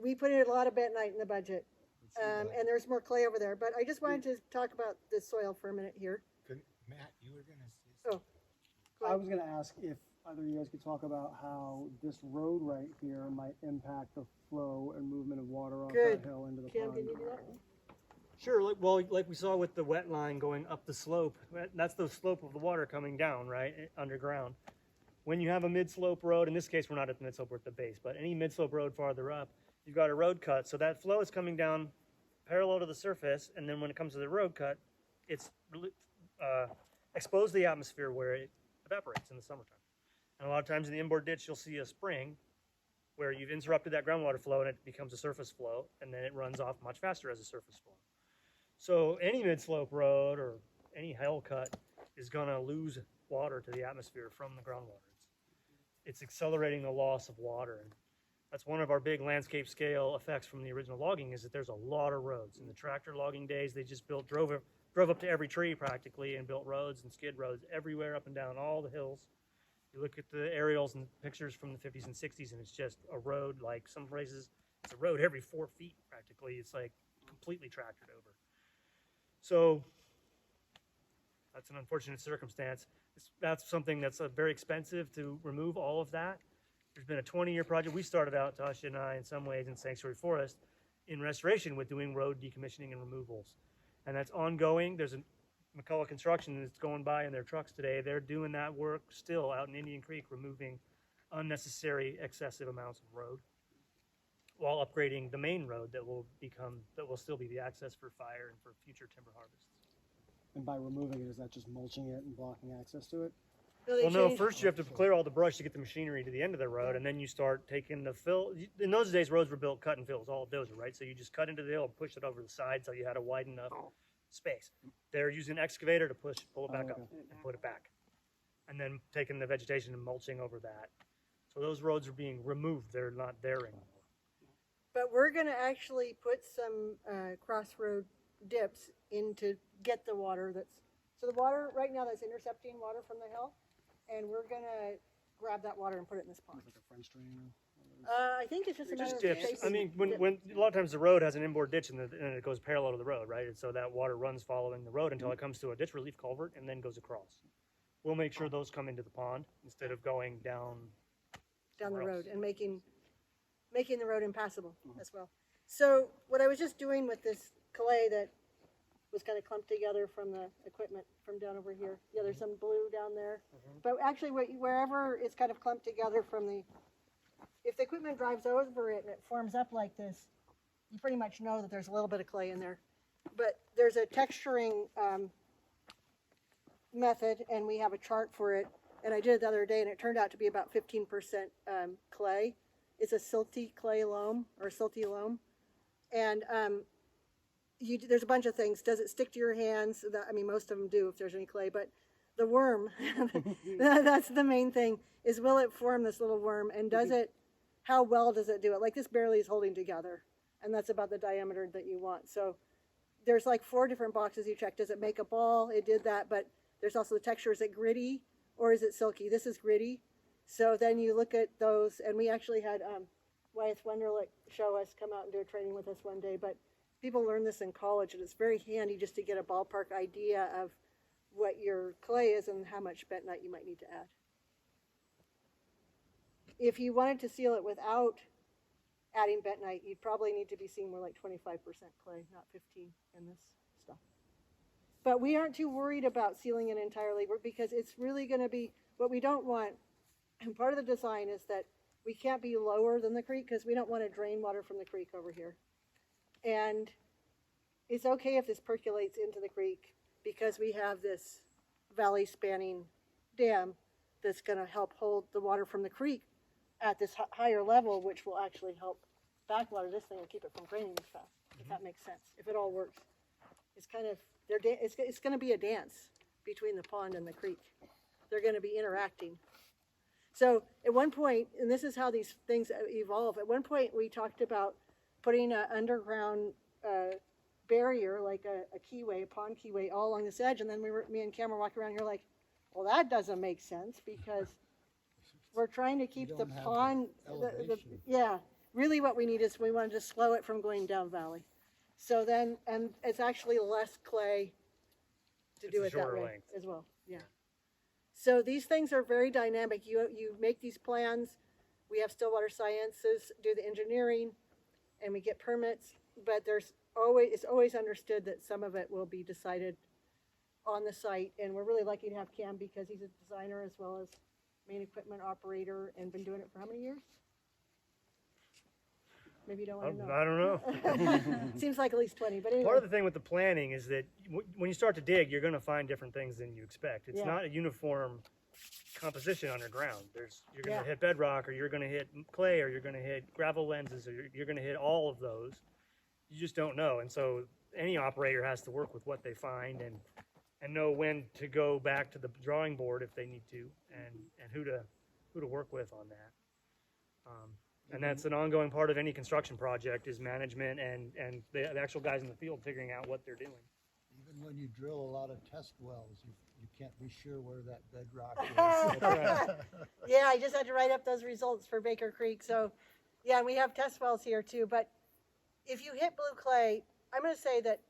S2: we put in a lot of bentonite in the budget. And there's more clay over there, but I just wanted to talk about the soil for a minute here.
S4: Matt, you were gonna say
S2: Oh, go
S1: I
S2: ahead.
S1: was gonna ask if either of you guys could talk about how this road right here might impact the flow and movement of water off
S2: Good.
S1: that hill into the
S2: Cam,
S1: pond.
S2: can you do that?
S3: Sure, like we saw with the wet line going up the slope, that's the slope of the water coming down, right, underground. When you have a mid-slope road, in this case, we're not at the mid-slope, we're at the base, but any mid-slope road farther up, you've got a road cut, so that flow is coming down parallel to the surface, and then when it comes to the road cut, it's exposed to the atmosphere where it evaporates in the summertime. And a lot of times in the inboard ditch, you'll see a spring where you've interrupted that groundwater flow and it becomes a surface flow, and then it runs off much faster as a surface flow. So any mid-slope road or any hill cut is going to lose water to the atmosphere from the groundwater. It's accelerating the loss of water. And that's one of our big landscape scale effects from the original logging, is that there's a lot of roads. In the tractor logging days, they just drove up to every tree practically and built roads and skid roads everywhere up and down all the hills. You look at the aerials and pictures from the 50s and 60s, and it's just a road. Like some places, it's a road every 4 feet practically. It's like completely tractored over. So that's an unfortunate circumstance. That's something that's very expensive to remove all of that. There's been a 20-year project. We started out, Tasha and I, in some ways in sanctuary forest, in restoration with doing road decommissioning and removals. And that's ongoing. There's a McCullough Construction that's going by in their trucks today. They're doing that work still out in Indian Creek, removing unnecessary excessive amounts of road while upgrading the main road that will still be the access for fire and for future timber harvests.
S1: And by removing it, is that just mulching it and blocking access to it?
S2: they
S3: Well, no,
S2: changed-
S3: first you have to clear all the brush to get the machinery to the end of the road, and then you start taking the fill. In those days, roads were built cut and fills, all dozer, right? So you just cut into the hill and push it over the side so you had a wide enough space. They're using an excavator to pull it back up and put it back. And then taking the vegetation and mulching over that. So those roads are being removed. They're not there anymore.
S2: But we're going to actually put some crossroad dips in to get the water so the water right now that's intercepting water from the hill, and we're going to grab that water and put it in this pond.
S1: It's like a French drain.
S2: I think it's just a
S3: It
S2: matter
S3: just
S2: of
S3: dips.
S2: spacing.
S3: I mean, when a lot of times the road has an inboard ditch and it goes parallel to the road, right? And so that water runs following the road until it comes to a ditch relief culvert and then goes across. We'll make sure those come into the pond instead of going down
S2: the
S3: somewhere
S2: road
S3: else.
S2: and making the road impassable as well. So what I was just doing with this clay that was kind of clumped together from the equipment from down over here. Yeah, there's some blue down there. But actually, wherever it's kind of clumped together if the equipment drives over it and it forms up like this, you pretty much know that there's a little bit of clay in there. But there's a texturing method, and we have a chart for it. And I did it the other day, and it turned out to be about 15% clay. It's a silty clay loam, or silty loam. And there's a bunch of things. Does it stick to your hands? I mean, most of them do if there's any clay, but the worm, that's the main thing, is will it form this little worm, and how well does it do it? Like this barely is holding together, and that's about the diameter that you want. So there's like 4 different boxes you check. Does it make a ball? It did that, but there's also the texture. Is it gritty or is it silky? This is gritty. So then you look at those, and we actually had Wyeth Wenderlich show us, come out and do a training with us one day, but people learn this in college, and it's very handy just to get a ballpark idea of what your clay is and how much bentonite you might need to add. If you wanted to seal it without adding bentonite, you'd probably need to be seeing more like 25% clay, not 15 in this stuff. But we aren't too worried about sealing it entirely because it's really going to be, what we don't want, and part of the design is that we can't be lower than the creek because we don't want to drain water from the creek over here. And it's okay if this percolates into the creek because we have this valley spanning dam, that's gonna help hold the water from the creek at this higher level, which will actually help backwater this thing and keep it from draining as fast, if that makes sense, if it all works. It's kind of, it's gonna be a dance between the pond and the creek. They're gonna be interacting. So at one point, and this is how these things evolve, at one point we talked about putting an underground barrier, like a keyway, a pond keyway, all along this edge, and then me and Cam were walking around here like, well, that doesn't make sense, because we're trying to keep the
S5: don't have
S2: pond,
S5: the elevation.
S2: yeah, really what we need is we wanted to slow it from going down valley. So then, and it's actually less clay to
S3: It's
S2: do
S3: a
S2: it that
S3: shorter
S2: way
S3: length.
S2: as well, yeah. So these things are very dynamic. You make these plans, we have Stillwater Sciences do the engineering, and we get permits, but it's always understood that some of it will be decided on the site, and we're really lucky to have Cam because he's a designer as well as main equipment operator and been doing it for how many years? Maybe you don't want to know.
S3: I don't know.
S2: Seems like at least 20, but anyway.
S3: Part of the thing with the planning is that when you start to dig, you're going to find different things than you expect. It's
S2: Yeah.
S3: not a uniform composition underground. You're going to
S2: Yeah.
S3: hit bedrock, or you're going to hit clay, or you're going to hit gravel lenses, or you're going to hit all of those. You just don't know. And so any operator has to work with what they find and know when to go back to the drawing board if they need to, and who to work with on that. And that's an ongoing part of any construction project, is management and the actual guys in the field figuring out what they're doing.
S5: Even when you drill a lot of test wells, you can't be sure where that bedrock is.
S2: Yeah, I just had to write up those results for Baker Creek. So, yeah, we have test wells here too. But if you hit blue clay, I'm going to say that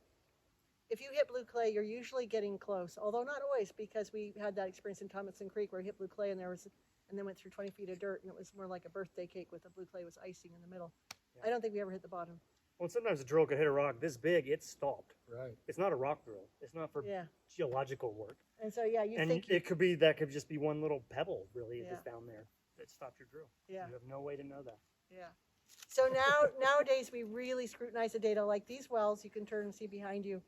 S2: if you hit blue clay, you're usually getting close, although not always, because we had that experience in Thomason Creek where we hit blue clay and then went through 20 feet of dirt, and it was more like a birthday cake with the blue clay was icing in the middle.
S3: Yeah.
S2: I don't think we ever hit the bottom.
S3: Well, sometimes a drill could hit a rock this big, it's stopped.
S5: Right.
S3: It's not a rock drill. It's not for
S2: Yeah.
S3: geological work.
S2: And so, yeah, you
S3: And
S2: think,
S3: that could just be one little pebble, really,
S2: Yeah.
S3: that's down there that stopped your drill.
S2: yeah.
S3: You have no way to know that.
S2: Yeah. So nowadays we really scrutinize the data. Like these wells, you can turn and see behind you.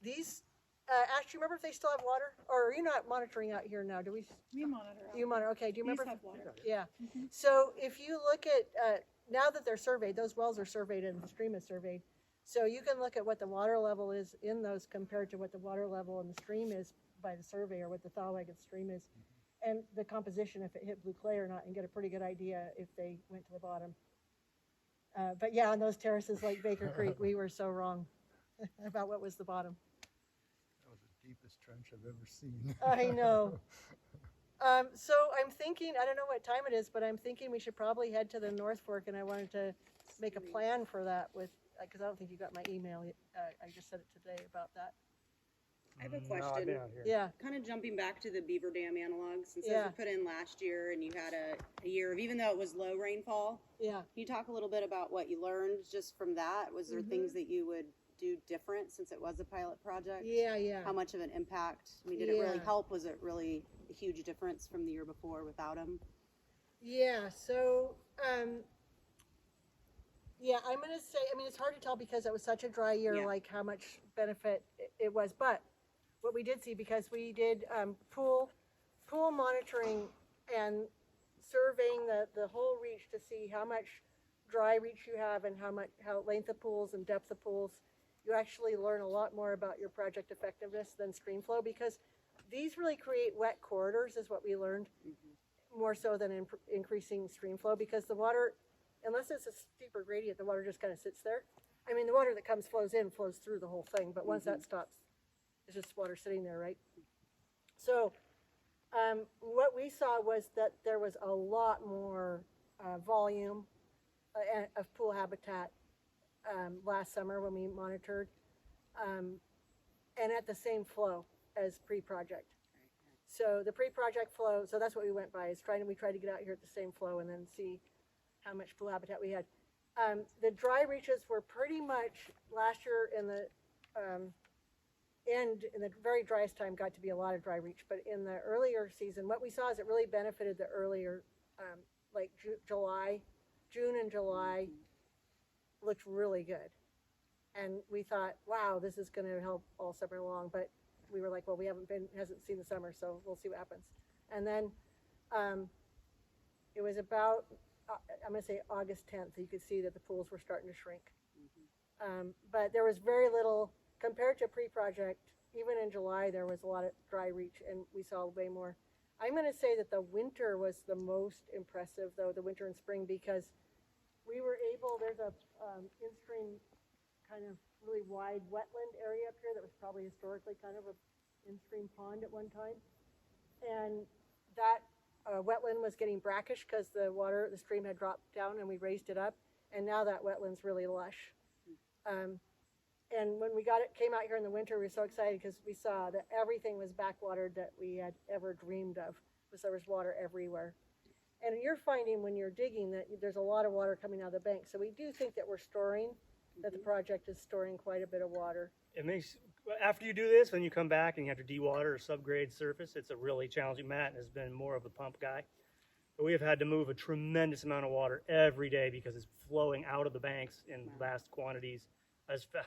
S2: These, Ash, do you remember if they still have water? Or are you not monitoring out here now? Do we?
S6: We monitor.
S2: You monitor? Okay. Do you
S6: These
S2: remember?
S6: have water.
S2: Yeah. So if you look at now that they're surveyed, those wells are surveyed and the stream is surveyed. So you can look at what the water level is in those compared to what the water level in the stream is by the survey, or what the thaw wagon stream is, and the composition, if it hit blue clay or not, and get a pretty good idea if they went to the bottom. But yeah, on those terraces like Baker Creek, we were so wrong about what was the bottom.
S5: That was the deepest trench I've ever seen.
S2: I know. So I'm thinking, I don't know what time it is, but I'm thinking we should probably head to the North Fork, and I wanted to make a plan for that with, because I don't think you got my email. I just said it today about that.
S6: I have a
S3: No, I've
S6: question.
S3: been out here.
S2: Yeah.
S6: Kind of jumping back to the beaver dam analogs, since
S2: Yeah.
S6: those were put in last year and you had a year of, even though it was low rainfall,
S2: Yeah.
S6: can you talk a little bit about what you learned just from that? Was there things that you would do different since it was a pilot project?
S2: Yeah.
S6: How much of an impact? I mean, did it really
S2: Yeah.
S6: help? Was it really a huge difference from the year before without them?
S2: Yeah, so, yeah, I'm gonna say, I mean, it's hard to tell because it was such a dry year,
S6: Yeah.
S2: like how much benefit it was, but what we did see, because we did, pool monitoring and surveying the whole reach to see how much dry reach you have and how length of pools and depth of pools, you actually learn a lot more about your project effectiveness than Streamflow, because these really create wet corridors, is what we learned, more so than increasing Streamflow, because the water, unless it's a steeper gradient, the water just kind of sits there. I mean, the water that flows through the whole thing, but once that stops, it's just water sitting there, right? So what we saw was that there was a lot more volume of pool habitat last summer when we monitored, and at the same flow as pre-project. So the pre-project flow, so that's what we went by, is we tried to get out here at the same flow and then see how much pool habitat we had. The dry reaches were pretty much last year in the in the very driest time got to be a lot of dry reach, but in the earlier season, what we saw is it really benefited the earlier, like June and July looked really good. And we thought, wow, this is going to help all summer long. But we were like, well, we hasn't seen the summer, so we'll see what happens. And then it was about, I'm going to say August 10th, you could see that the pools were starting to shrink. But there was very little, compared to pre-project, even in July, there was a lot of dry reach, and we saw way more. I'm going to say that the winter was the most impressive, though, the winter and spring, because we were able, there's a in-stream kind of really wide wetland area up here that was probably historically kind of an in-stream pond at one time. And that wetland was getting brackish because the stream had dropped down and we raised it up. And now that wetland's really lush. And when we came out here in the winter, we were so excited because we saw that everything was backwatered that we had ever dreamed of, because there was water everywhere. And you're finding when you're digging that there's a lot of water coming out of the bank. So we do think that we're storing, that the project is storing quite a bit of water.
S3: It makes, after you do this, when you come back and you have to dewater or subgrade surface, it's a really challenging. Matt has been more of a pump guy. But we have had to move a tremendous amount of water every day because it's flowing out of the banks in vast quantities,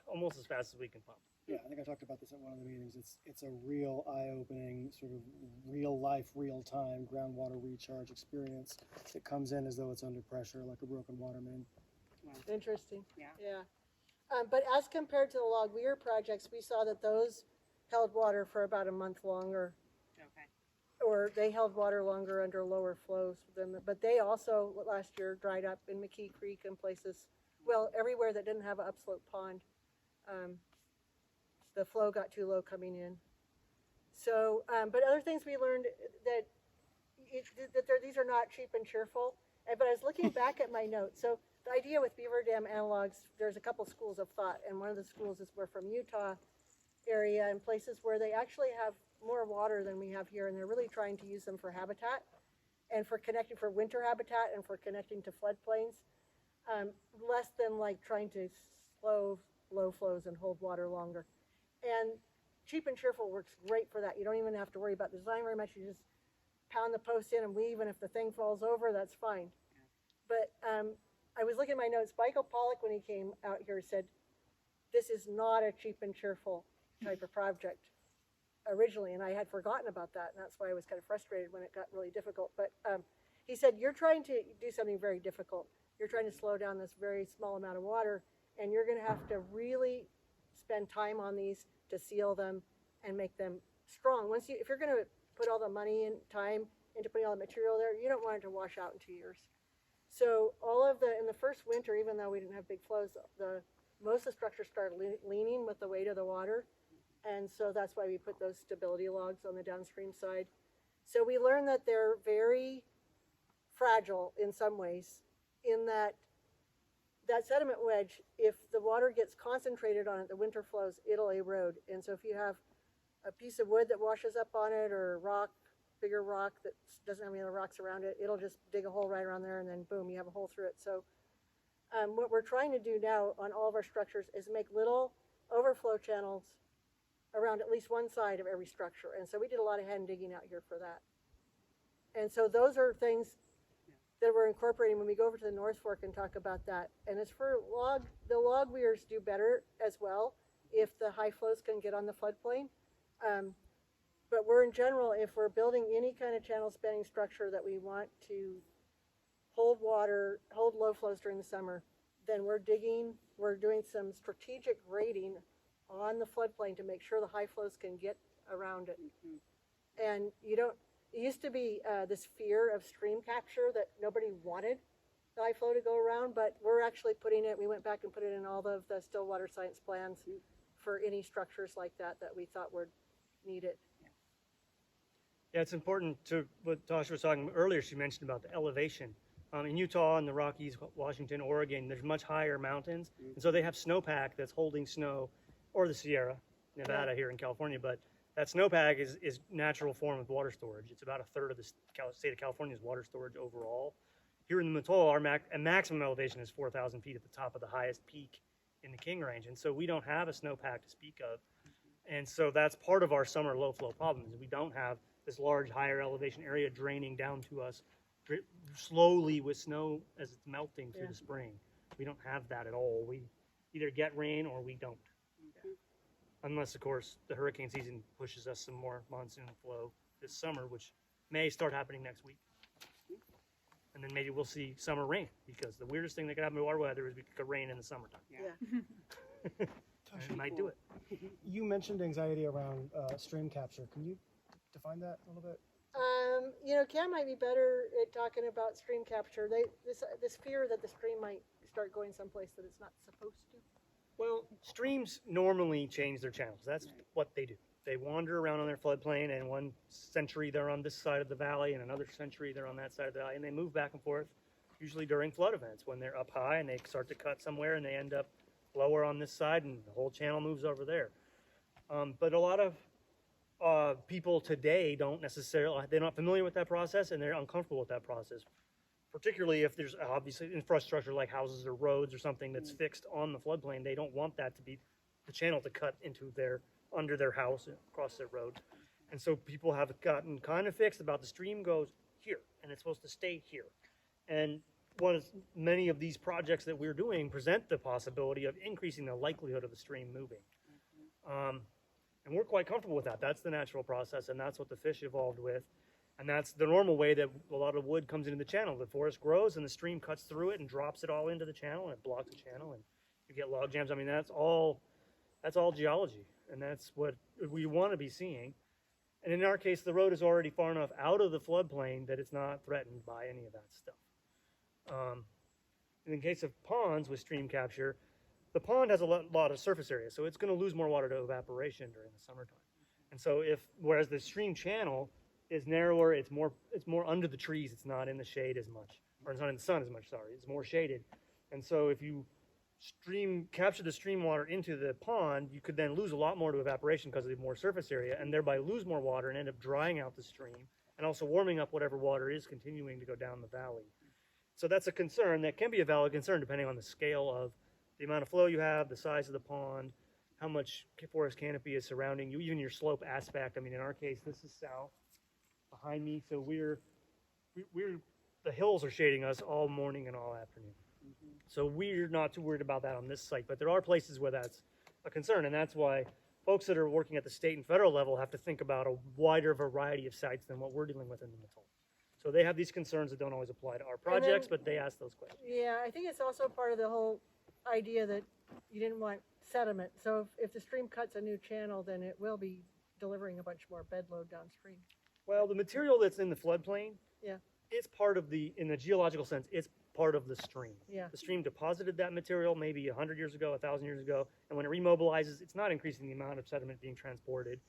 S3: almost as fast as we can pump.
S1: Yeah, I think I talked about this at one of the meetings. It's a real eye-opening, sort of real-life, real-time groundwater recharge experience that comes in as though it's under pressure, like a broken water main.
S2: Interesting.
S6: Yeah.
S2: But as compared to the log weir projects, we saw that those held water for about a month longer.
S6: Okay.
S2: Or they held water longer under lower flows but they also last year dried up in McKee Creek and places, well, everywhere that didn't have an upslope pond. The flow got too low coming in. So, but other things we learned that these are not cheap and cheerful. But I was looking back at my notes. So the idea with beaver dam analogs, there's a couple schools of thought, and one of the schools is we're from Utah area and places where they actually have more water than we have here, and they're really trying to use them for habitat and for connecting for winter habitat and for connecting to floodplains, less than like trying to slow low flows and hold water longer. And cheap and cheerful works great for that. You don't even have to worry about the design very much. You just pound the post in and weave, and if the thing falls over, that's fine. But I was looking at my notes. Michael Pollock, when he came out here, said, this is not a cheap and cheerful type of project originally, and I had forgotten about that, and that's why I was kind of frustrated when it got really difficult. But he said, you're trying to do something very difficult. You're trying to slow down this very small amount of water, and you're going to have to really spend time on these to seal them and make them strong. If you're going to put all the money and time into putting all the material there, you don't want it to wash out in 2 years. So in the first winter, even though we didn't have big flows, most of the structures started leaning with the weight of the water. And so that's why we put those stability logs on the downstream side. So we learned that they're very fragile in some ways, in that sediment wedge, if the water gets concentrated on it, the winter flows, it'll erode. And so if you have a piece of wood that washes up on it, or a rock, bigger rock that doesn't have any other rocks around it, it'll just dig a hole right around there, and then boom, you have a hole through it. So what we're trying to do now on all of our structures is make little overflow channels around at least one side of every structure. And so we did a lot of hand digging out here for that. And so those are things that we're incorporating when we go over to the North Fork and talk about that. And as for the log weirs do better as well if the high flows can get on the floodplain. But we're in general, if we're building any kind of channel spanning structure that we want to hold water, hold low flows during the summer, then we're doing some strategic grading on the floodplain to make sure the high flows can get around it. And it used to be this fear of stream capture that nobody wanted the high flow to go around, but we're actually we went back and put it in all of the still water science plans for any structures like that we thought were needed.
S3: Yeah, it's important to what Tasha was talking about earlier. She mentioned about the elevation. In Utah and the Rockies, Washington, Oregon, there's much higher mountains. And so they have snowpack that's holding snow, or the Sierra Nevada here in California. But that snowpack is natural form of water storage. It's about a third of the state of California's water storage overall. Here in the Mattole, our maximum elevation is 4,000 feet at the top of the highest peak in the King Range. And so we don't have a snowpack to speak of. And so that's part of our summer low flow problem, is we don't have this large higher elevation area draining down to us slowly with snow as it's melting through the spring. We don't have that at all. We either get rain or we don't. unless of course the hurricane season pushes us some more monsoon flow this summer, which may start happening next week. And then maybe we'll see summer rain, because the weirdest thing that could happen to our weather is we could get rain in the summertime.
S6: Yeah.
S3: And it might do it.
S1: You mentioned anxiety around stream capture. Can you define that a little bit?
S2: You know, Cam might be better at talking about stream capture. This fear that the stream might start going someplace that it's not supposed to.
S3: Well, streams normally change their channels. That's what they do. They wander around on their floodplain, and one century they're on this side of the valley, and another century they're on that side of the valley, and they move back and forth, usually during flood events when they're up high and they start to cut somewhere and they end up lower on this side and the whole channel moves over there. But a lot of people today they're not familiar with that process, and they're uncomfortable with that process, particularly if there's obviously infrastructure like houses or roads or something that's fixed on the floodplain. They don't want that to be the channel to cut into under their house and across their road. And so people have gotten kind of fixed about the stream goes here and it's supposed to stay here. And many of these projects that we're doing present the possibility of increasing the likelihood of the stream moving. And we're quite comfortable with that. That's the natural process, and that's what the fish evolved with. And that's the normal way that a lot of wood comes into the channel. The forest grows and the stream cuts through it and drops it all into the channel, and it blocks the channel, and you get log jams. I mean, that's all geology, and that's what we want to be seeing. And in our case, the road is already far enough out of the floodplain that it's not threatened by any of that stuff. In the case of ponds with stream capture, the pond has a lot of surface area, so it's going to lose more water to evaporation during the summertime. And so whereas the stream channel is narrower, it's more under the trees, it's not in the shade as much, or it's not in the sun as much, sorry, it's more shaded. And so if you capture the stream water into the pond, you could then lose a lot more to evaporation because of the more surface area, and thereby lose more water and end up drying out the stream, and also warming up whatever water is continuing to go down the valley. So that's a concern that can be a valid concern depending on the scale of the amount of flow you have, the size of the pond, how much forest canopy is surrounding you, even your slope aspect. I mean, in our case, this is south behind me, so the hills are shading us all morning and all afternoon. So we're not too worried about that on this site, but there are places where that's a concern, and that's why folks that are working at the state and federal level have to think about a wider variety of sites than what we're dealing with in the Mattole. So they have these concerns that don't always apply to our projects, but they ask those questions.
S2: Yeah, I think it's also part of the whole idea that you didn't want sediment. So if the stream cuts a new channel, then it will be delivering a bunch more bed load downstream.
S3: Well, the material that's in the floodplain,
S2: Yeah.
S3: it's part of in the geological sense, it's part of the stream.
S2: Yeah.
S3: The stream deposited that material maybe 100 years ago, 1,000 years ago, and when it remobilizes, it's not increasing the amount of sediment being transported.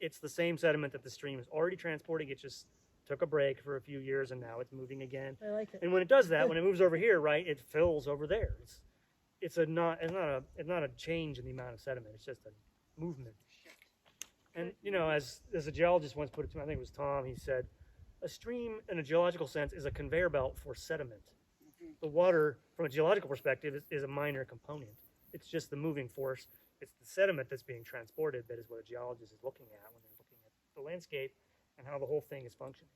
S3: It's the same sediment that the stream is already transporting. It just took a break for a few years, and now it's moving again.
S2: I like it.
S3: And when it does that, when it moves over here, right, it fills over there. It's not a change in the amount of sediment. It's just a movement. And you know, as a geologist once put it to me, I think it was Tom. He said, a stream in a geological sense is a conveyor belt for sediment. The water, from a geological perspective, is a minor component. It's just the moving force. It's the sediment that's being transported that is what a geologist is looking at when they're looking at the landscape and how the whole thing is functioning.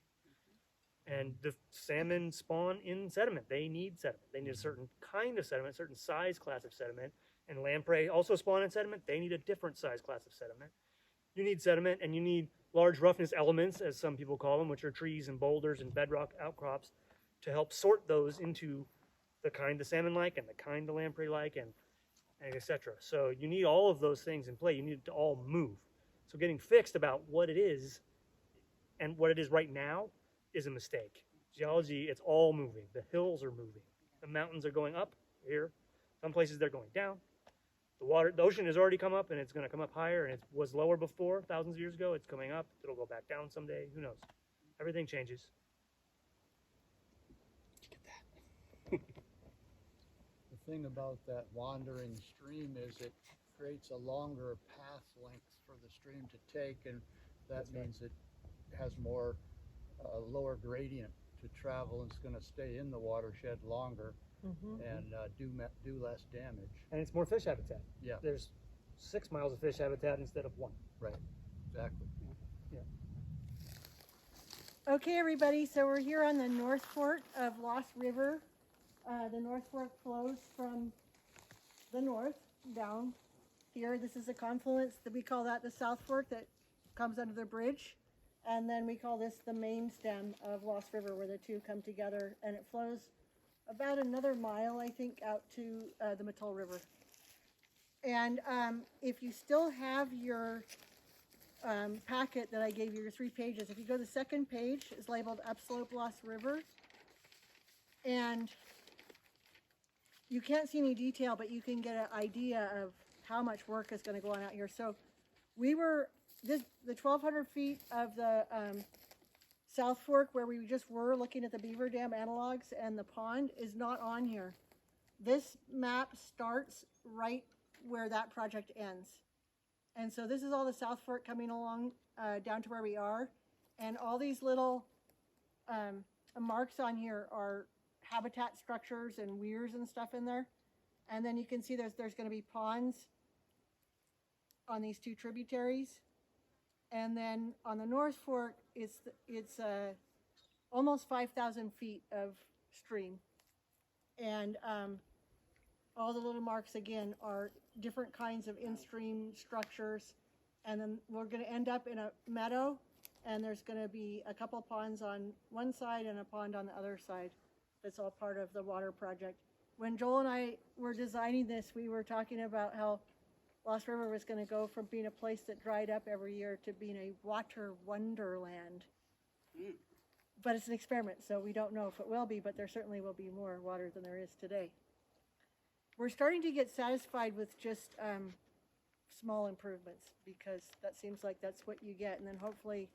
S3: And the salmon spawn in sediment. They need sediment. They need a certain kind of sediment, a certain size class of sediment. And lamprey also spawn in sediment. They need a different size class of sediment. You need sediment, and you need large roughness elements, as some people call them, which are trees and boulders and bedrock outcrops, to help sort those into the kind the salmon like and the kind the lamprey like, and etc. So you need all of those things in play. You need it to all move. So getting fixed about what it is and what it is right now is a mistake. Geology, it's all moving. The hills are moving. The mountains are going up here. Some places they're going down. The ocean has already come up, and it's going to come up higher, and it was lower before, thousands of years ago. It's coming up. It'll go back down someday. Who knows? Everything changes.
S5: The thing about that wandering stream is it creates a longer path length for the stream to take, and that means it has more lower gradient to travel, and it's going to stay in the watershed longer and do less damage.
S3: And it's more fish habitat.
S5: Yeah.
S3: There's 6 miles of fish habitat instead of 1.
S5: Right, exactly.
S2: Okay, everybody, so we're here on the North Fork of Lost River. The North Fork flows from the north down here, this is a confluence, that we call that the South Fork that comes under the bridge. And then we call this the main stem of Lost River, where the two come together, and it flows about another mile, I think, out to the Mattole River. And if you still have your packet that I gave you, your 3 pages, if you go to the second page, it's labeled Upslope Lost River. And you can't see any detail, but you can get an idea of how much work is going to go on out here. So we were, the 1,200 feet of the South Fork, where we just were looking at the beaver dam analogs and the pond, is not on here. This map starts right where that project ends. And so this is all the South Fork coming along down to where we are. And all these little marks on here are habitat structures and weirs and stuff in there. And then you can see there's going to be ponds on these 2 tributaries. And then on the North Fork, it's almost 5,000 feet of stream. And all the little marks, again, are different kinds of in-stream structures. And then we're going to end up in a meadow, and there's going to be a couple ponds on one side and a pond on the other side. That's all part of the water project. When Joel and I were designing this, we were talking about how Lost River was going to go from being a place that dried up every year to being a water wonderland. But it's an experiment, so we don't know if it will be, but there certainly will be more water than there is today. We're starting to get satisfied with just small improvements, because that seems like that's what you get. And then hopefully,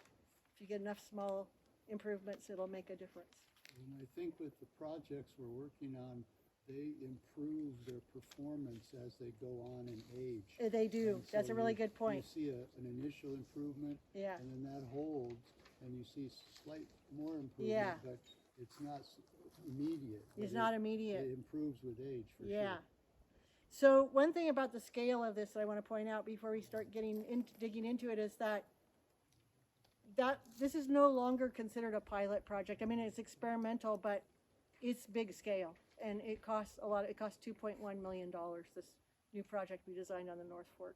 S2: if you get enough small improvements, it'll make a difference.
S5: And I think with the projects we're working on, they improve their performance as they go on in age.
S2: They do.
S5: And
S2: That's
S5: so
S2: a really
S5: you-
S2: good point.
S5: You see an initial improvement,
S2: Yeah.
S5: and then that holds, and you see slight more improvement,
S2: Yeah.
S5: but it's not immediate.
S2: It's
S5: but
S2: not
S5: it
S2: immediate.
S5: improves with age, for
S2: Yeah.
S5: sure.
S2: So one thing about the scale of this that I want to point out before we start digging into it is that this is no longer considered a pilot project. I mean, it's experimental, but it's big scale, and it costs a lot. It costs $2.1 million, this new project we designed on the North Fork.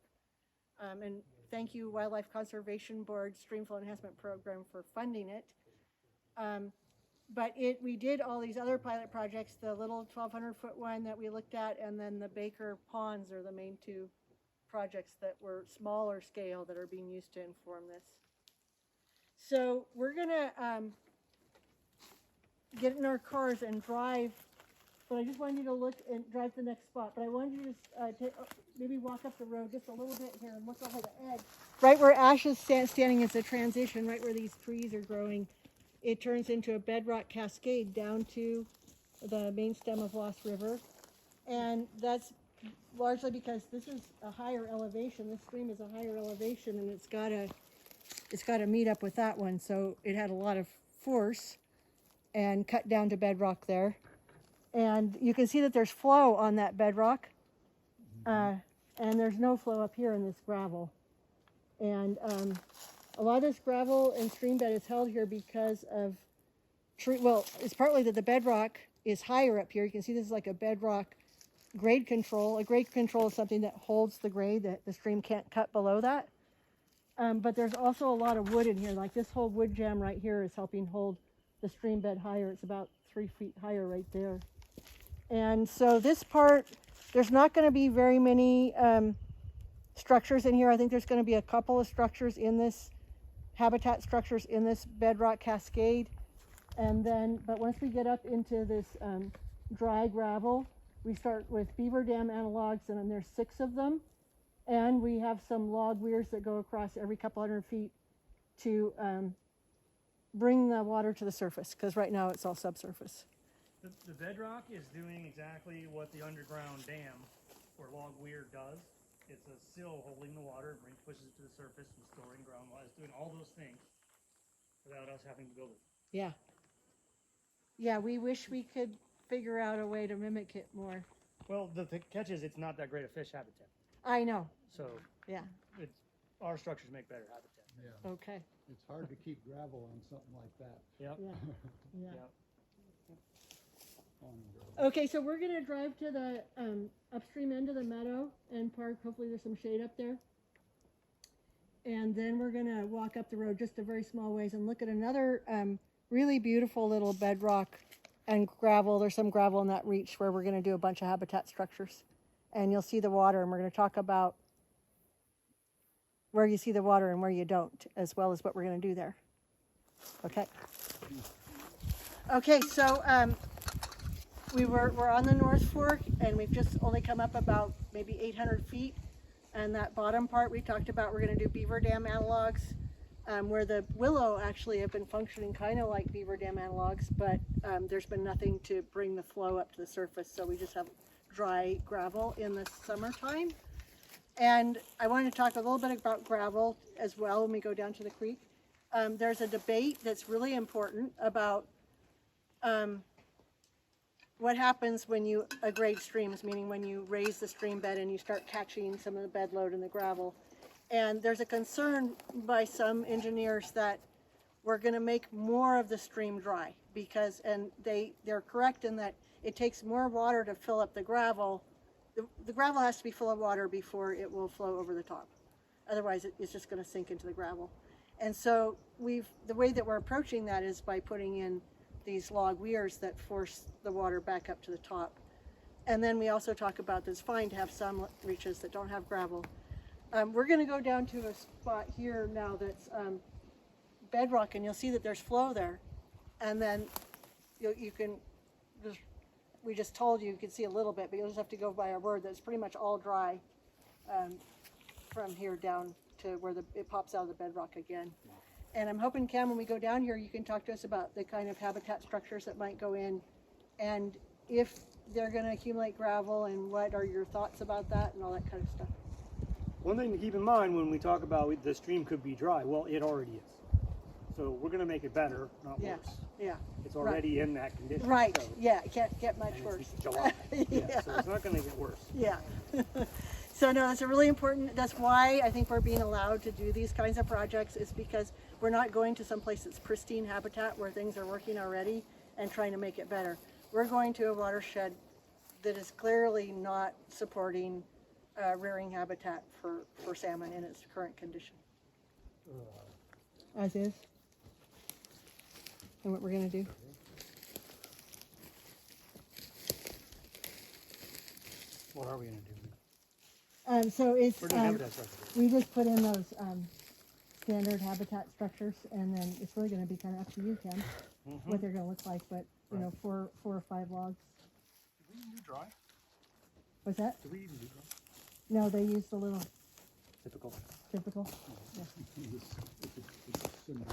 S2: And thank you, Wildlife Conservation Board Streamflow Enhancement Program, for funding it. But we did all these other pilot projects, the little 1,200-foot one that we looked at, and then the Baker Ponds are the main 2 projects that were smaller scale that are being used to inform this. So we're gonna get in our cars and drive, but I just wanted you to look and drive to the next spot. But I wanted you to just maybe walk up the road just a little bit here and look over the edge. Right where Ash is standing is a transition, right where these trees are growing. It turns into a bedrock cascade down to the main stem of Lost River. And that's largely because this is a higher elevation. This stream is a higher elevation, and it's got to meet up with that one. So it had a lot of force and cut down to bedrock there. And you can see that there's flow on that bedrock. And there's no flow up here in this gravel. And a lot of this gravel and stream bed is held here because of it's partly that the bedrock is higher up here. You can see this is like a bedrock grade control. A grade control is something that holds the grade, that the stream can't cut below that. But there's also a lot of wood in here. Like this whole wood jam right here is helping hold the stream bed higher. It's about 3 feet higher right there. And so this part, there's not going to be very many structures in here. I think there's going to be a couple of structures in this, habitat structures in this bedrock cascade. And then, but once we get up into this dry gravel, we start with beaver dam analogs, and then there's 6 of them. And we have some log weirs that go across every couple hundred feet to bring the water to the surface, because right now it's all subsurface.
S3: The bedrock is doing exactly what the underground dam or log weir does. It's a sill holding the water, pushes it to the surface and storing groundwater. It's doing all those things without us having to build it.
S2: Yeah. Yeah, we wish we could figure out a way to mimic it more.
S3: Well, the catch is it's not that great a fish habitat.
S2: I know.
S3: So
S2: Yeah.
S3: our structures make better habitat.
S5: Yeah.
S2: Okay.
S5: It's hard to keep gravel on something like that.
S3: Yep.
S2: Yeah. Yeah.
S3: Yep.
S2: Okay, so we're gonna drive to the upstream end of the meadow and park. Hopefully there's some shade up there. And then we're gonna walk up the road just a very small ways and look at another really beautiful little bedrock and gravel. There's some gravel in that reach where we're gonna do a bunch of habitat structures. And you'll see the water, and we're gonna talk about where you see the water and where you don't, as well as what we're gonna do there. Okay. Okay, so we're on the North Fork, and we've just only come up about maybe 800 feet. And that bottom part we talked about, we're going to do beaver dam analogs, where the willow actually have been functioning kind of like beaver dam analogs, but there's been nothing to bring the flow up to the surface, so we just have dry gravel in the summertime. And I wanted to talk a little bit about gravel as well when we go down to the creek. There's a debate that's really important about what happens when you grade streams, meaning when you raise the stream bed and you start catching some of the bed load in the gravel. And there's a concern by some engineers that we're going to make more of the stream dry because, and they're correct in that it takes more water to fill up the gravel. The gravel has to be full of water before it will flow over the top. Otherwise, it's just going to sink into the gravel. And so the way that we're approaching that is by putting in these log weirs that force the water back up to the top. And then we also talk about that it's fine to have some reaches that don't have gravel. We're going to go down to a spot here now that's bedrock, and you'll see that there's flow there. And then you can just, we just told you can see a little bit, but you'll just have to go by our word that it's pretty much all dry from here down to where it pops out of the bedrock again. And I'm hoping, Cam, when we go down here, you can talk to us about the kind of habitat structures that might go in, and if they're going to accumulate gravel, and what are your thoughts about that, and all that kind of stuff.
S3: One thing to keep in mind when we talk about the stream could be dry, well, it already is. So we're going to make it better, not
S2: Yeah.
S3: worse.
S2: Yeah.
S3: It's already in that condition.
S2: Right.
S3: So,
S2: Yeah. It can't get much
S3: and
S2: worse.
S3: it's July.
S2: Yeah.
S3: So it's not going to get worse.
S2: Yeah. So no, that's a really important, that's why I think we're being allowed to do these kinds of projects, is because we're not going to some place that's pristine habitat where things are working already and trying to make it better. We're going to a watershed that is clearly not supporting rearing habitat for salmon in its current condition. As is. And what we're going to do.
S3: What are we going to do?
S2: So it's,
S3: We're doing habitat structures.
S2: we just put in those standard habitat structures, and then it's really going to be kind of up to you, Ken, what they're going to look like. But you know, 4 or 5 logs.
S1: Do we even do dry?
S2: What's that?
S1: Do we even do dry?
S2: No, they used a little
S3: Typical.
S2: typical. Yeah.
S5: It's similar.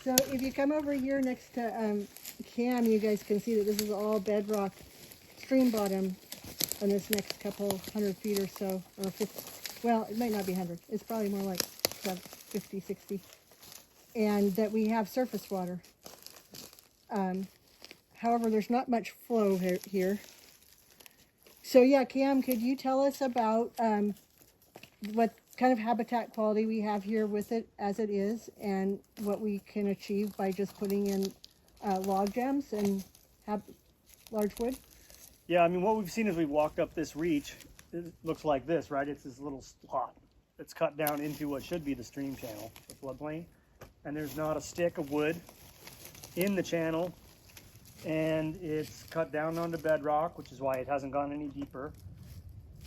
S2: So if you come over here next to Cam, you guys can see that this is all bedrock stream bottom on this next couple 100 feet or so, or 50, well, it might not be 100. It's probably more like 50, 60. And that we have surface water. However, there's not much flow here. So yeah, Cam, could you tell us about what kind of habitat quality we have here with it as it is, and what we can achieve by just putting in log jams and have large wood?
S3: Yeah, I mean, what we've seen as we walked up this reach, it looks like this, right? It's this little slot that's cut down into what should be the stream channel, the floodplain. And there's not a stick of wood in the channel. And it's cut down onto bedrock, which is why it hasn't gone any deeper.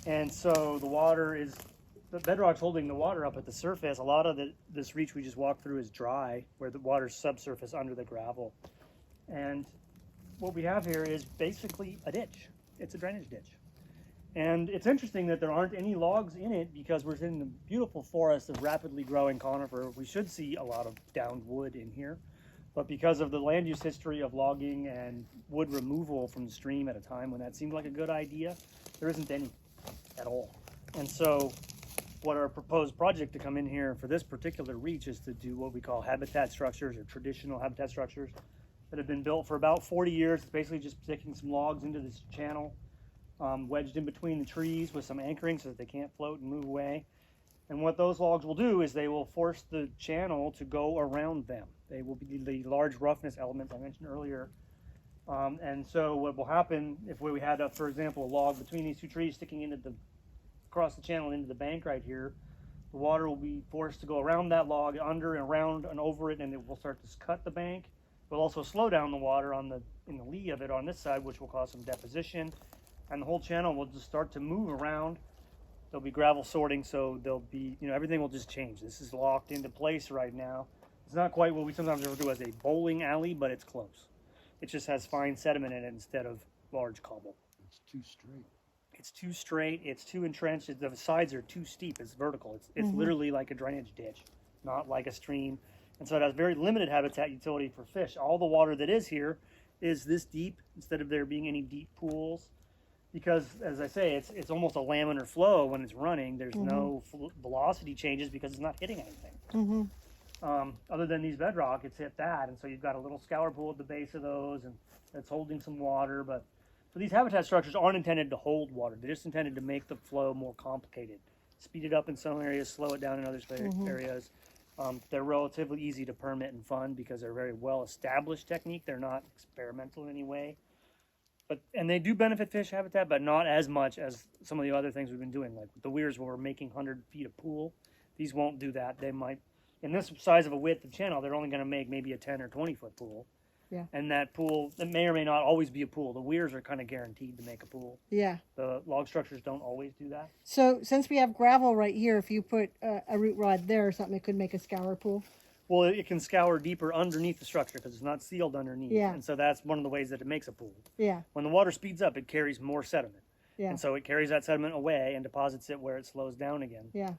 S3: And so the bedrock's holding the water up at the surface. A lot of this reach we just walked through is dry, where the water's subsurface under the gravel. And what we have here is basically a ditch. It's a drainage ditch. And it's interesting that there aren't any logs in it, because we're in a beautiful forest of rapidly growing conifer. We should see a lot of downed wood in here. But because of the land use history of logging and wood removal from the stream at a time when that seemed like a good idea, there isn't any at all. And so what our proposed project to come in here for this particular reach is to do what we call habitat structures, or traditional habitat structures, that have been built for about 40 years. It's basically just sticking some logs into this channel, wedged in between the trees with some anchoring so that they can't float and move away. And what those logs will do is they will force the channel to go around them. They will be the large roughness elements I mentioned earlier. And so what will happen if we had, for example, a log between these two trees sticking across the channel into the bank right here, the water will be forced to go around that log, under and around and over it, and it will start to cut the bank. It will also slow down the water in the lee of it on this side, which will cause some deposition. And the whole channel will just start to move around. There'll be gravel sorting, so there'll be, everything will just change. This is locked into place right now. It's not quite what we sometimes refer to as a bowling alley, but it's close. It just has fine sediment in it instead of large cobble.
S5: It's too straight.
S3: It's too straight, it's too entrenched, the sides are too steep, it's vertical. It's literally like a drainage ditch, not like a stream. And so it has very limited habitat utility for fish. All the water that is here is this deep instead of there being any deep pools. Because, as I say, it's almost a laminar flow when it's running. There's no velocity changes because it's not hitting anything. Other than these bedrock, it's hit that. And so you've got a little scour pool at the base of those, and it's holding some water. But so these habitat structures aren't intended to hold water. They're just intended to make the flow more complicated. Speed it up in some areas, slow it down in other areas. They're relatively easy to permit and fund because they're a very well-established technique. They're not experimental in any way. And they do benefit fish habitat, but not as much as some of the other things we've been doing. Like with the weirs, where we're making 100 feet of pool, these won't do that. They might, in this size of a width of channel, they're only going to make maybe a 10 or 20 foot pool.
S2: Yeah.
S3: And that pool, it may or may not always be a pool. The weirs are kind of guaranteed to make a pool.
S2: Yeah.
S3: The log structures don't always do that.
S2: So since we have gravel right here, if you put a root rod there or something, it could make a scour pool.
S3: Well, it can scour deeper underneath the structure because it's not sealed underneath.
S2: Yeah.
S3: And so that's one of the ways that it makes a pool.
S2: Yeah.
S3: When the water speeds up, it carries more sediment.
S2: Yeah.
S3: And so it carries that sediment away and deposits it where it slows down again,
S2: Yeah.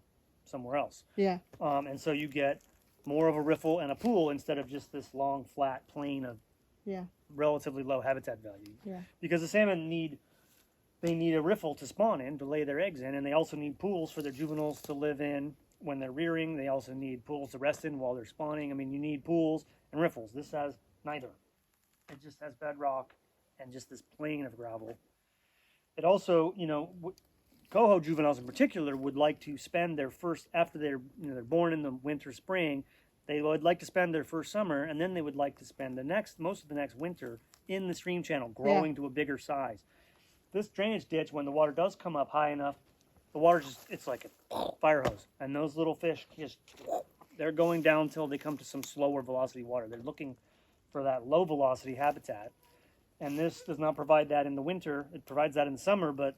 S3: somewhere else.
S2: Yeah.
S3: And so you get more of a riffle and a pool instead of just this long, flat plain of
S2: Yeah.
S3: relatively low habitat value.
S2: Yeah.
S3: Because the salmon need a riffle to spawn in, to lay their eggs in, and they also need pools for their juveniles to live in when they're rearing. They also need pools to rest in while they're spawning. I mean, you need pools and riffles. This has neither. It just has bedrock and just this plain of gravel. It also, coho juveniles in particular would like to spend their first, after they're born in the winter, spring, they would like to spend their first summer, and then they would like to spend most of the next winter in the stream channel, growing to a bigger size. This drainage ditch, when the water does come up high enough, the water it's like a fire hose. And those little fish they're going down until they come to some slower velocity water. They're looking for that low velocity habitat. And this does not provide that in the winter. It provides that in the summer, but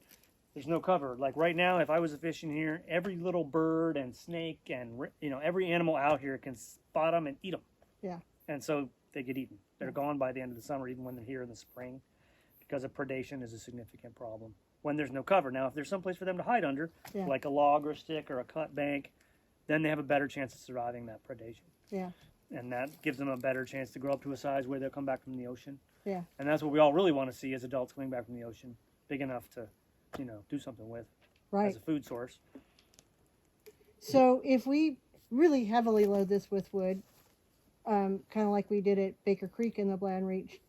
S3: there's no cover. Like right now, if I was fishing here, every little bird and snake and, every animal out here can spot them and eat them.
S2: Yeah.
S3: And so they get eaten. They're gone by the end of the summer, even when they're here in the spring, because of predation is a significant problem when there's no cover. Now, if there's some place for them to hide under, like a log or a stick or a cut bank, then they have a better chance of surviving that predation.
S2: Yeah.
S3: And that gives them a better chance to grow up to a size where they'll come back from the ocean.
S2: Yeah.
S3: And that's what we all really want to see as adults coming back from the ocean, big enough to, do something with as a food source.
S2: So if we really heavily load this with wood, kind of like we did at Baker Creek in the Bland Reach,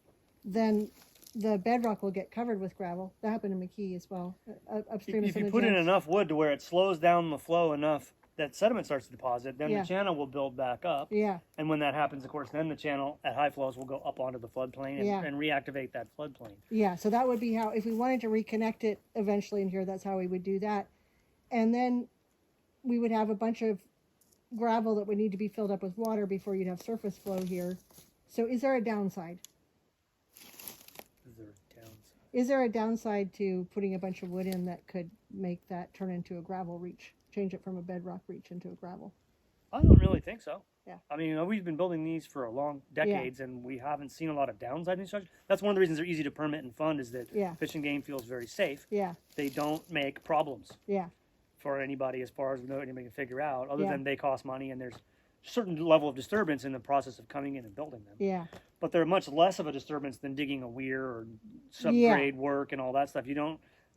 S2: then the bedrock will get covered with gravel. That happened in McKee as well, upstream.
S3: If you put in enough wood to where it slows down the flow enough that sediment starts to deposit, then the channel will build back up.
S2: Yeah.
S3: And when that happens, of course, then the channel at high flows will go up onto the floodplain and reactivate that floodplain.
S2: Yeah, so that would be how, if we wanted to reconnect it eventually in here, that's how we would do that. And then we would have a bunch of gravel that would need to be filled up with water before you'd have surface flow here. So is there a downside? Is there a downside to putting a bunch of wood in that could make that turn into a gravel reach, change it from a bedrock reach into a gravel?
S3: I don't really think so.
S2: Yeah.
S3: I mean, we've been building these for a long decades, and we haven't seen a lot of downside in these structures. That's one of the reasons they're easy to permit and fund, is that Fish and Game feels very safe.
S2: Yeah.
S3: They don't make problems
S2: Yeah.
S3: for anybody, as far as we know, anybody can figure out, other than they cost money and there's a certain level of disturbance in the process of coming in and building them.
S2: Yeah.
S3: But they're much less of a disturbance than digging a weir or subgrade work and all that stuff.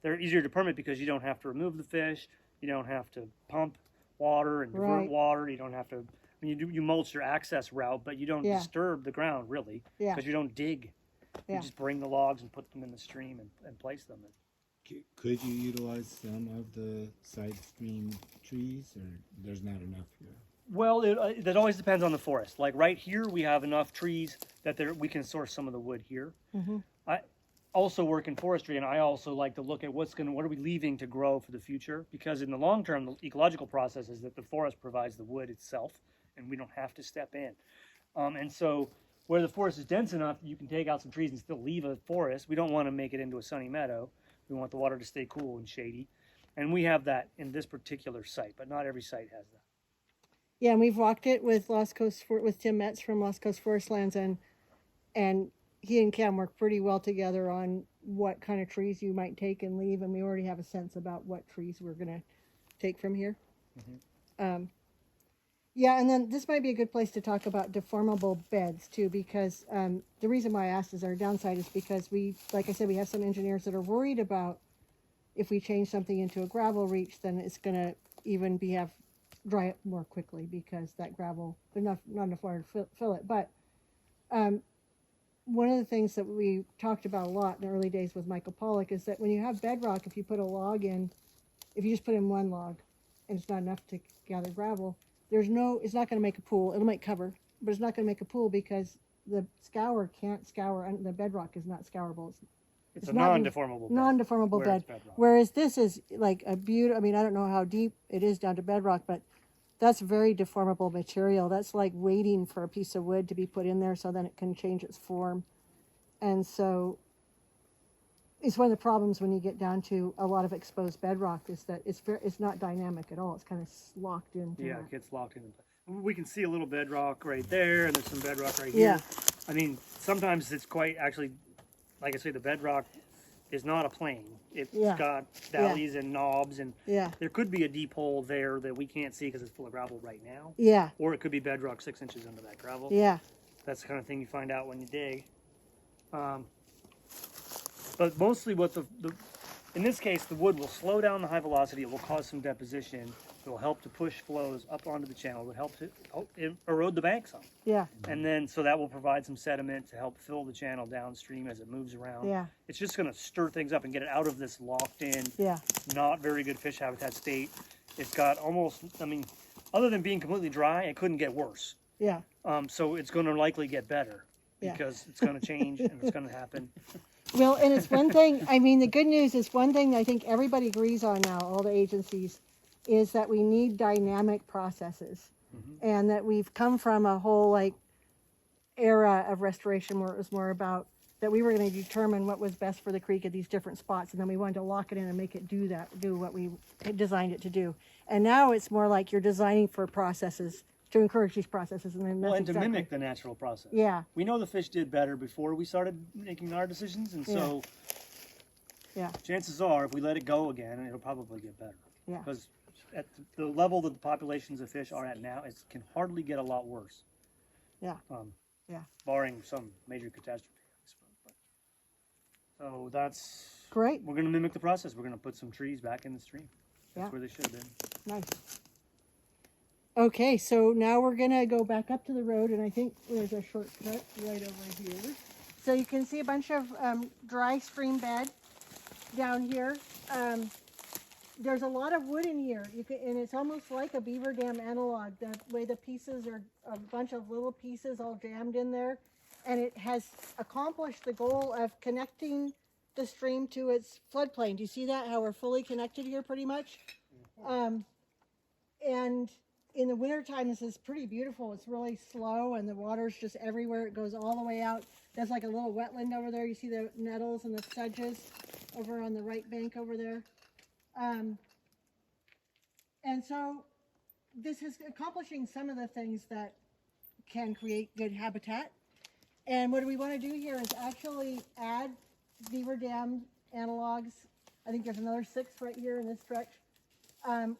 S3: They're easier to permit because you don't have to remove the fish, you don't have to pump water and divert water, you don't have to, you mulch your access route, but you don't disturb the ground really, because you don't dig. You just bring the logs and put them in the stream and place them.
S4: Could you utilize some of the side stream trees, or there's not enough here?
S3: Well, that always depends on the forest. Like right here, we have enough trees that we can source some of the wood here. I also work in forestry, and I also like to look at what are we leaving to grow for the future? Because in the long term, the ecological process is that the forest provides the wood itself, and we don't have to step in. And so where the forest is dense enough, you can take out some trees and still leave a forest. We don't want to make it into a sunny meadow. We want the water to stay cool and shady. And we have that in this particular site, but not every site has that.
S2: Yeah, and we've walked it with with Tim Metz from Lost Coast Forestlands, and he and Cam work pretty well together on what kind of trees you might take and leave, and we already have a sense about what trees we're going to take from here. Yeah, and then this might be a good place to talk about deformable beds too, because the reason why I asked is our downside is because like I said, we have some engineers that are worried about if we change something into a gravel reach, then it's going to even dry up more quickly because that gravel, there's not enough water to fill it. But one of the things that we talked about a lot in the early days with Michael Pollock is that when you have bedrock, if you put a log in, if you just put in one log and it's not enough to gather gravel, it's not going to make a pool. It'll make cover, but it's not going to make a pool because the scour can't scour, and the bedrock is not scourable.
S3: It's a non-deformable bed.
S2: Non-deformable bed. Whereas this is like a beautiful, I mean, I don't know how deep it is down to bedrock, but that's very deformable material. That's like waiting for a piece of wood to be put in there so then it can change its form. And so it's one of the problems when you get down to a lot of exposed bedrock is that it's not dynamic at all. It's kind of locked into
S3: Yeah,
S2: that.
S3: it gets locked in. We can see a little bedrock right there, and there's some bedrock right
S2: Yeah.
S3: here. I mean, sometimes it's quite actually, like I say, the bedrock is not a plane. It's got valleys and knobs, and there could be a deep hole there that we can't see because it's full of gravel right now.
S2: Yeah.
S3: Or it could be bedrock 6 inches under that gravel.
S2: Yeah.
S3: That's the kind of thing you find out when you dig. But mostly what in this case, the wood will slow down the high velocity. It will cause some deposition. It will help to push flows up onto the channel. It will help to erode the bank some.
S2: Yeah.
S3: And then, so that will provide some sediment to help fill the channel downstream as it moves around.
S2: Yeah.
S3: It's just going to stir things up and get it out of this locked in,
S2: Yeah.
S3: not very good fish habitat state. It's got almost, I mean, other than being completely dry, it couldn't get worse.
S2: Yeah.
S3: So it's going to likely get better
S2: Yeah.
S3: because it's going to change and it's going to happen.
S2: Well, and it's one thing, I mean, the good news is one thing I think everybody agrees on now, all the agencies, is that we need dynamic processes. And that we've come from a whole like era of restoration where it was more about that we were going to determine what was best for the creek at these different spots. And then we wanted to lock it in and make it do what we designed it to do. And now it's more like you're designing for processes to encourage these processes. And then that's
S3: And to mimic the natural process.
S2: Yeah.
S3: We know the fish did better before we started making our decisions. And so chances are if we let it go again, it'll probably get better.
S2: Yeah.
S3: Because at the level that the populations of fish are at now, it can hardly get a lot worse.
S2: Yeah.
S3: Yeah. Barring some major catastrophe, I suppose. So that's
S2: great.
S3: We're going to mimic the process. We're going to put some trees back in the stream. That's where they should have been.
S2: Nice. Okay, so now we're going to go back up to the road, and I think there's a shortcut right over here. So you can see a bunch of dry stream bed down here. There's a lot of wood in here, and it's almost like a beaver dam analog, the way the pieces are a bunch of little pieces all jammed in there. And it has accomplished the goal of connecting the stream to its floodplain. Do you see that, how we're fully connected here pretty much? And in the wintertime, this is pretty beautiful. It's really slow, and the water's just everywhere. It goes all the way out. There's like a little wetland over there. You see the nettles and the sedges over on the right bank over there. And so this is accomplishing some of the things that can create good habitat. And what we want to do here is actually add beaver dam analogs. I think there's another 6 right here in this stretch.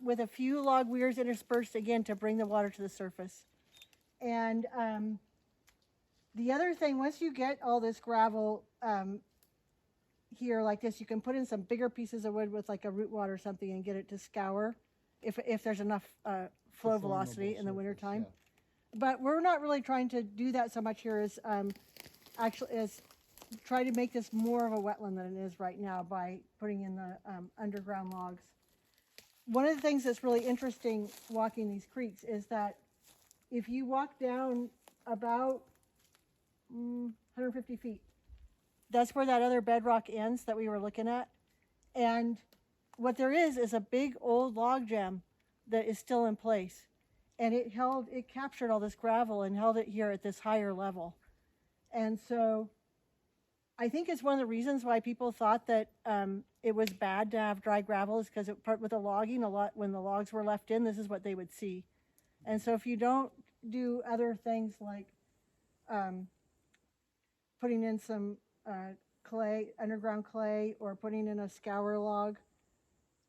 S2: With a few log weirs interspersed again to bring the water to the surface. And the other thing, once you get all this gravel here like this, you can put in some bigger pieces of wood with like a root wad or something and get it to scour if there's enough flow velocity in the wintertime. But we're not really trying to do that so much here as actually as try to make this more of a wetland than it is right now by putting in the underground logs. One of the things that's really interesting walking these creeks is that if you walk down about 150 feet, that's where that other bedrock ends that we were looking at. And what there is a big old log jam that is still in place. And it captured all this gravel and held it here at this higher level. And so I think it's one of the reasons why people thought that it was bad to have dry gravel is because with the logging, when the logs were left in, this is what they would see. And so if you don't do other things like putting in some clay, underground clay, or putting in a scour log,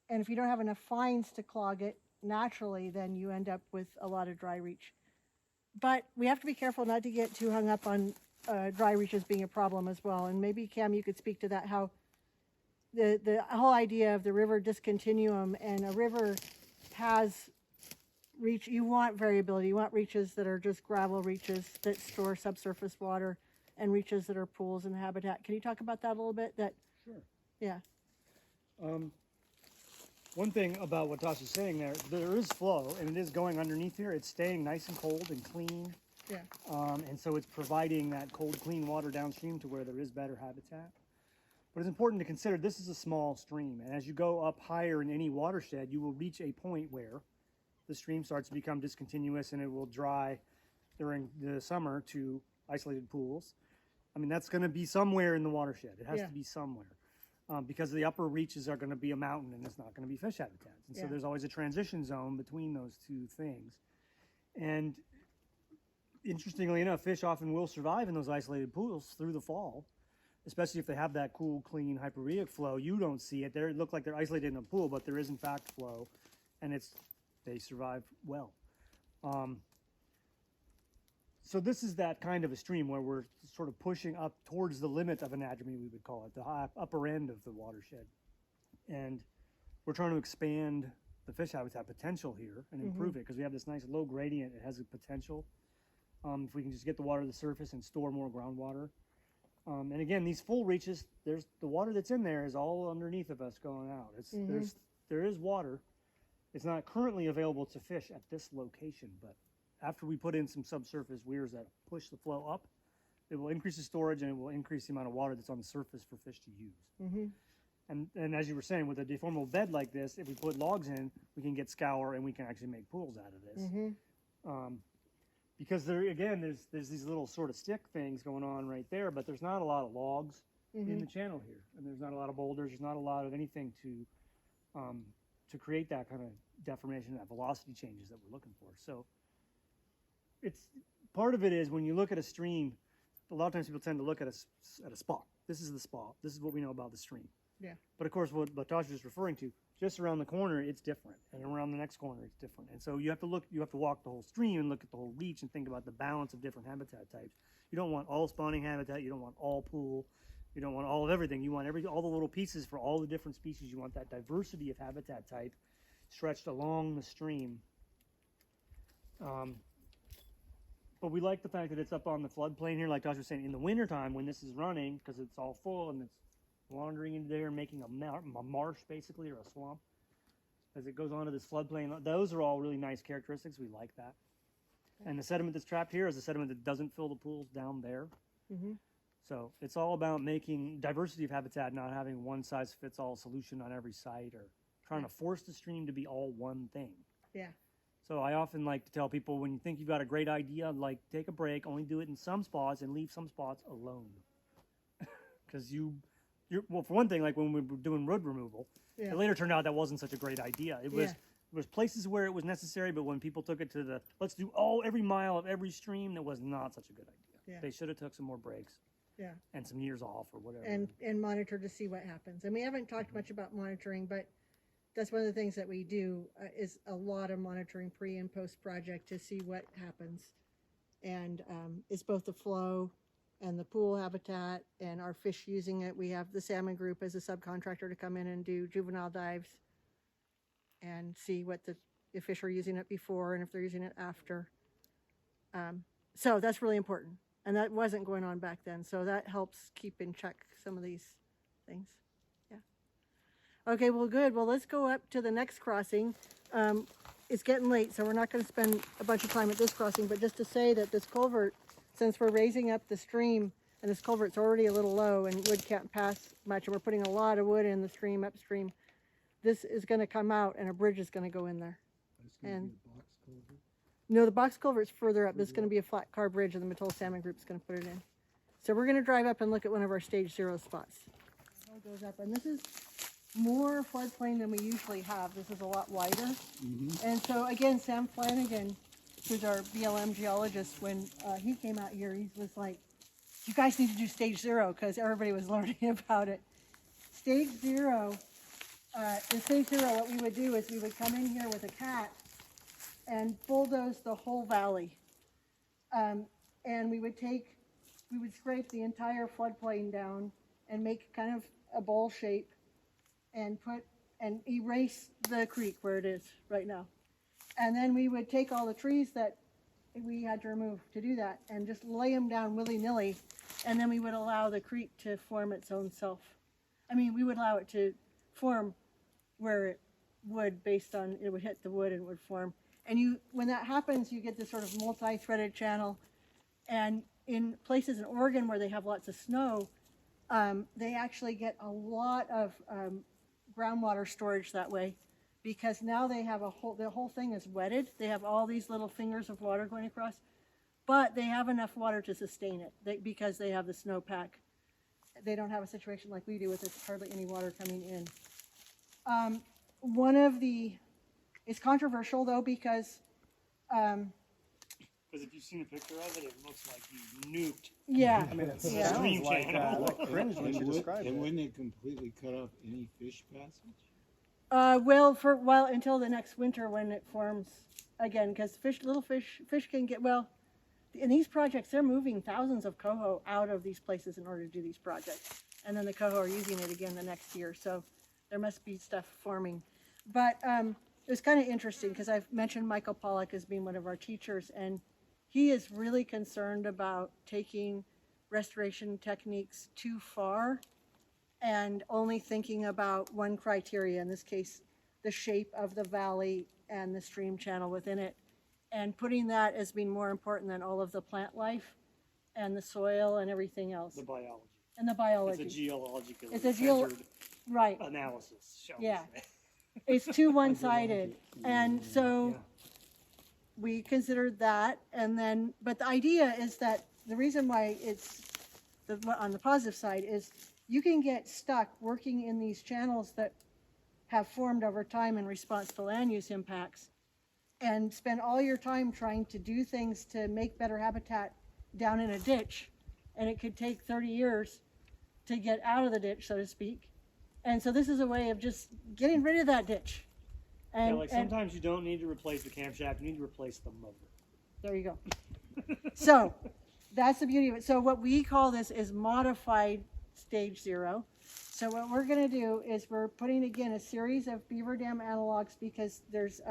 S2: and if you don't have enough fines to clog it naturally, then you end up with a lot of dry reach. But we have to be careful not to get too hung up on dry reaches being a problem as well. And maybe, Cam, you could speak to that, how the whole idea of the river discontinuum, and a river has reach, you want variability. You want reaches that are just gravel reaches that store subsurface water, and reaches that are pools and habitat. Can you talk about that a little bit?
S1: Sure.
S2: Yeah.
S1: One thing about what Tasha's saying there is flow, and it is going underneath here. It's staying nice and cold and clean.
S2: Yeah.
S1: And so it's providing that cold, clean water downstream to where there is better habitat. But it's important to consider this is a small stream, and as you go up higher in any watershed, you will reach a point where the stream starts to become discontinuous, and it will dry during the summer to isolated pools. I mean, that's going to be somewhere in the watershed. It has to be somewhere. Because the upper reaches are going to be a mountain, and it's not going to be fish habitats. And so there's always a transition zone between those two things. And interestingly enough, fish often will survive in those isolated pools through the fall, especially if they have that cool, clean, hyperrheic flow. You don't see it. They look like they're isolated in a pool, but there is in fact flow, and they survive well. So this is that kind of a stream where we're sort of pushing up towards the limit of anadromy, we would call it, the upper end of the watershed. And we're trying to expand the fish habitat potential here and improve it, because we have this nice low gradient. It has a potential. If we can just get the water to the surface and store more groundwater. And again, these full reaches, the water that's in there is all underneath of us going out. There is water. It's not currently available to fish at this location, but after we put in some subsurface weirs that push the flow up, it will increase the storage, and it will increase the amount of water that's on the surface for fish to use. And as you were saying, with a deformable bed like this, if we put logs in, we can get scour, and we can actually make pools out of this. Because there's these little sort of stick things going on right there, but there's not a lot of logs in the channel here, and there's not a lot of boulders. There's not a lot of anything to create that kind of deformation, that velocity changes that we're looking for. So it's part of it is when you look at a stream, a lot of times people tend to look at a spot. This is the spot. This is what we know about the stream.
S2: Yeah.
S1: But of course, what Tasha was referring to, just around the corner, it's different, and around the next corner, it's different. And so you have to walk the whole stream and look at the whole reach and think about the balance of different habitat types. You don't want all spawning habitat. You don't want all pool. You don't want all of everything. You want all the little pieces for all the different species. You want that diversity of habitat type stretched along the stream. But we like the fact that it's up on the floodplain here, like Tasha was saying, in the wintertime when this is running, because it's all full and it's wandering into there and making a marsh basically, or a swamp, as it goes onto this floodplain. Those are all really nice characteristics. We like that. And the sediment that's trapped here is the sediment that doesn't fill the pools down there. So it's all about making diversity of habitat, not having one size fits all solution on every site, or trying to force the stream to be all one thing.
S2: Yeah.
S1: So I often like to tell people, when you think you've got a great idea, like, take a break, only do it in some spots, and leave some spots alone. Because well, for one thing, like when we were doing road removal, it later turned out that wasn't such a great idea. It was places where it was necessary, but when people took it to let's do every mile of every stream, that was not such a good idea.
S2: Yeah.
S1: They should have took some more breaks.
S2: Yeah.
S1: And some years off or whatever.
S2: And monitor to see what happens. And we haven't talked much about monitoring, but that's one of the things that we do is a lot of monitoring pre and post project to see what happens. And it's both the flow and the pool habitat and our fish using it. We have the Salmon Group as a subcontractor to come in and do juvenile dives and see if fish are using it before and if they're using it after. So that's really important. And that wasn't going on back then, so that helps keep in check some of these things. Yeah. Okay, well, good. Well, let's go up to the next crossing. It's getting late, so we're not going to spend a bunch of time at this crossing, but just to say that this culvert, since we're raising up the stream, and this culvert's already a little low and wood can't pass much, and we're putting a lot of wood in the stream upstream, this is going to come out and a bridge is going to go in there.
S5: It's gonna
S2: And-
S5: be a box culvert.
S2: No, the box culvert's further up. This is going to be a flat car bridge, and the Mattole Salmon Group is going to put it in. So we're going to drive up and look at one of our stage 0 spots. It all goes up, and this is more floodplain than we usually have. This is a lot wider. And so again, Sam Flanagan, who's our BLM geologist, when he came out here, he was like, "You guys need to do stage 0," because everybody was learning about it. Stage 0, in stage 0, what we would do is we would come in here with a cat and bulldoze the whole valley. And we would scrape the entire floodplain down and make kind of a bowl shape and erase the creek where it is right now. And then we would take all the trees that we had to remove to do that and just lay them down willy-nilly, and then we would allow the creek to form its own self. I mean, we would allow it to form where it would, based on, it would hit the wood and it would form. And when that happens, you get this sort of multi-threaded channel. And in places in Oregon where they have lots of snow, they actually get a lot of groundwater storage that way, because now they have the whole thing is wetted. They have all these little fingers of water going across, but they have enough water to sustain it because they have the snowpack. They don't have a situation like we do with hardly any water coming in. It's controversial though, because
S3: if you've seen a picture of it, it looks like you nuked.
S2: yeah,
S1: I mean, it
S2: Yeah.
S1: sounds like cringe when you describe
S4: And
S1: it.
S4: wouldn't it completely cut off any fish passage?
S2: well, for a while until the next winter when it forms again, because little fish can get, well, in these projects, they're moving thousands of coho out of these places in order to do these projects. And then the coho are using it again the next year. So there must be stuff forming. But it was kind of interesting because I've mentioned Michael Pollack as being one of our teachers, and he is really concerned about taking restoration techniques too far and only thinking about one criteria, in this case, the shape of the valley and the stream channel within it, and putting that as being more important than all of the plant life and the soil and everything else.
S3: The biology.
S2: And the biology.
S3: It's a geological
S2: It's a
S3: centered
S2: right.
S3: analysis, shall
S2: Yeah.
S3: we say.
S2: It's too one-sided. And so
S3: Yeah.
S2: we considered that, and then, but the idea is that the reason why it's on the positive side is you can get stuck working in these channels that have formed over time in response to land use impacts, and spend all your time trying to do things to make better habitat down in a ditch, and it could take 30 years to get out of the ditch, so to speak. And so this is a way of just getting rid of that ditch.
S3: Yeah,
S2: And,
S3: like
S2: and
S3: sometimes you don't need to replace the camshaft, you need to replace the motor.
S2: there you go. So that's the beauty of it. So what we call this is modified stage 0. So what we're going to do is we're putting, again, a series of beaver dam analogs, because there's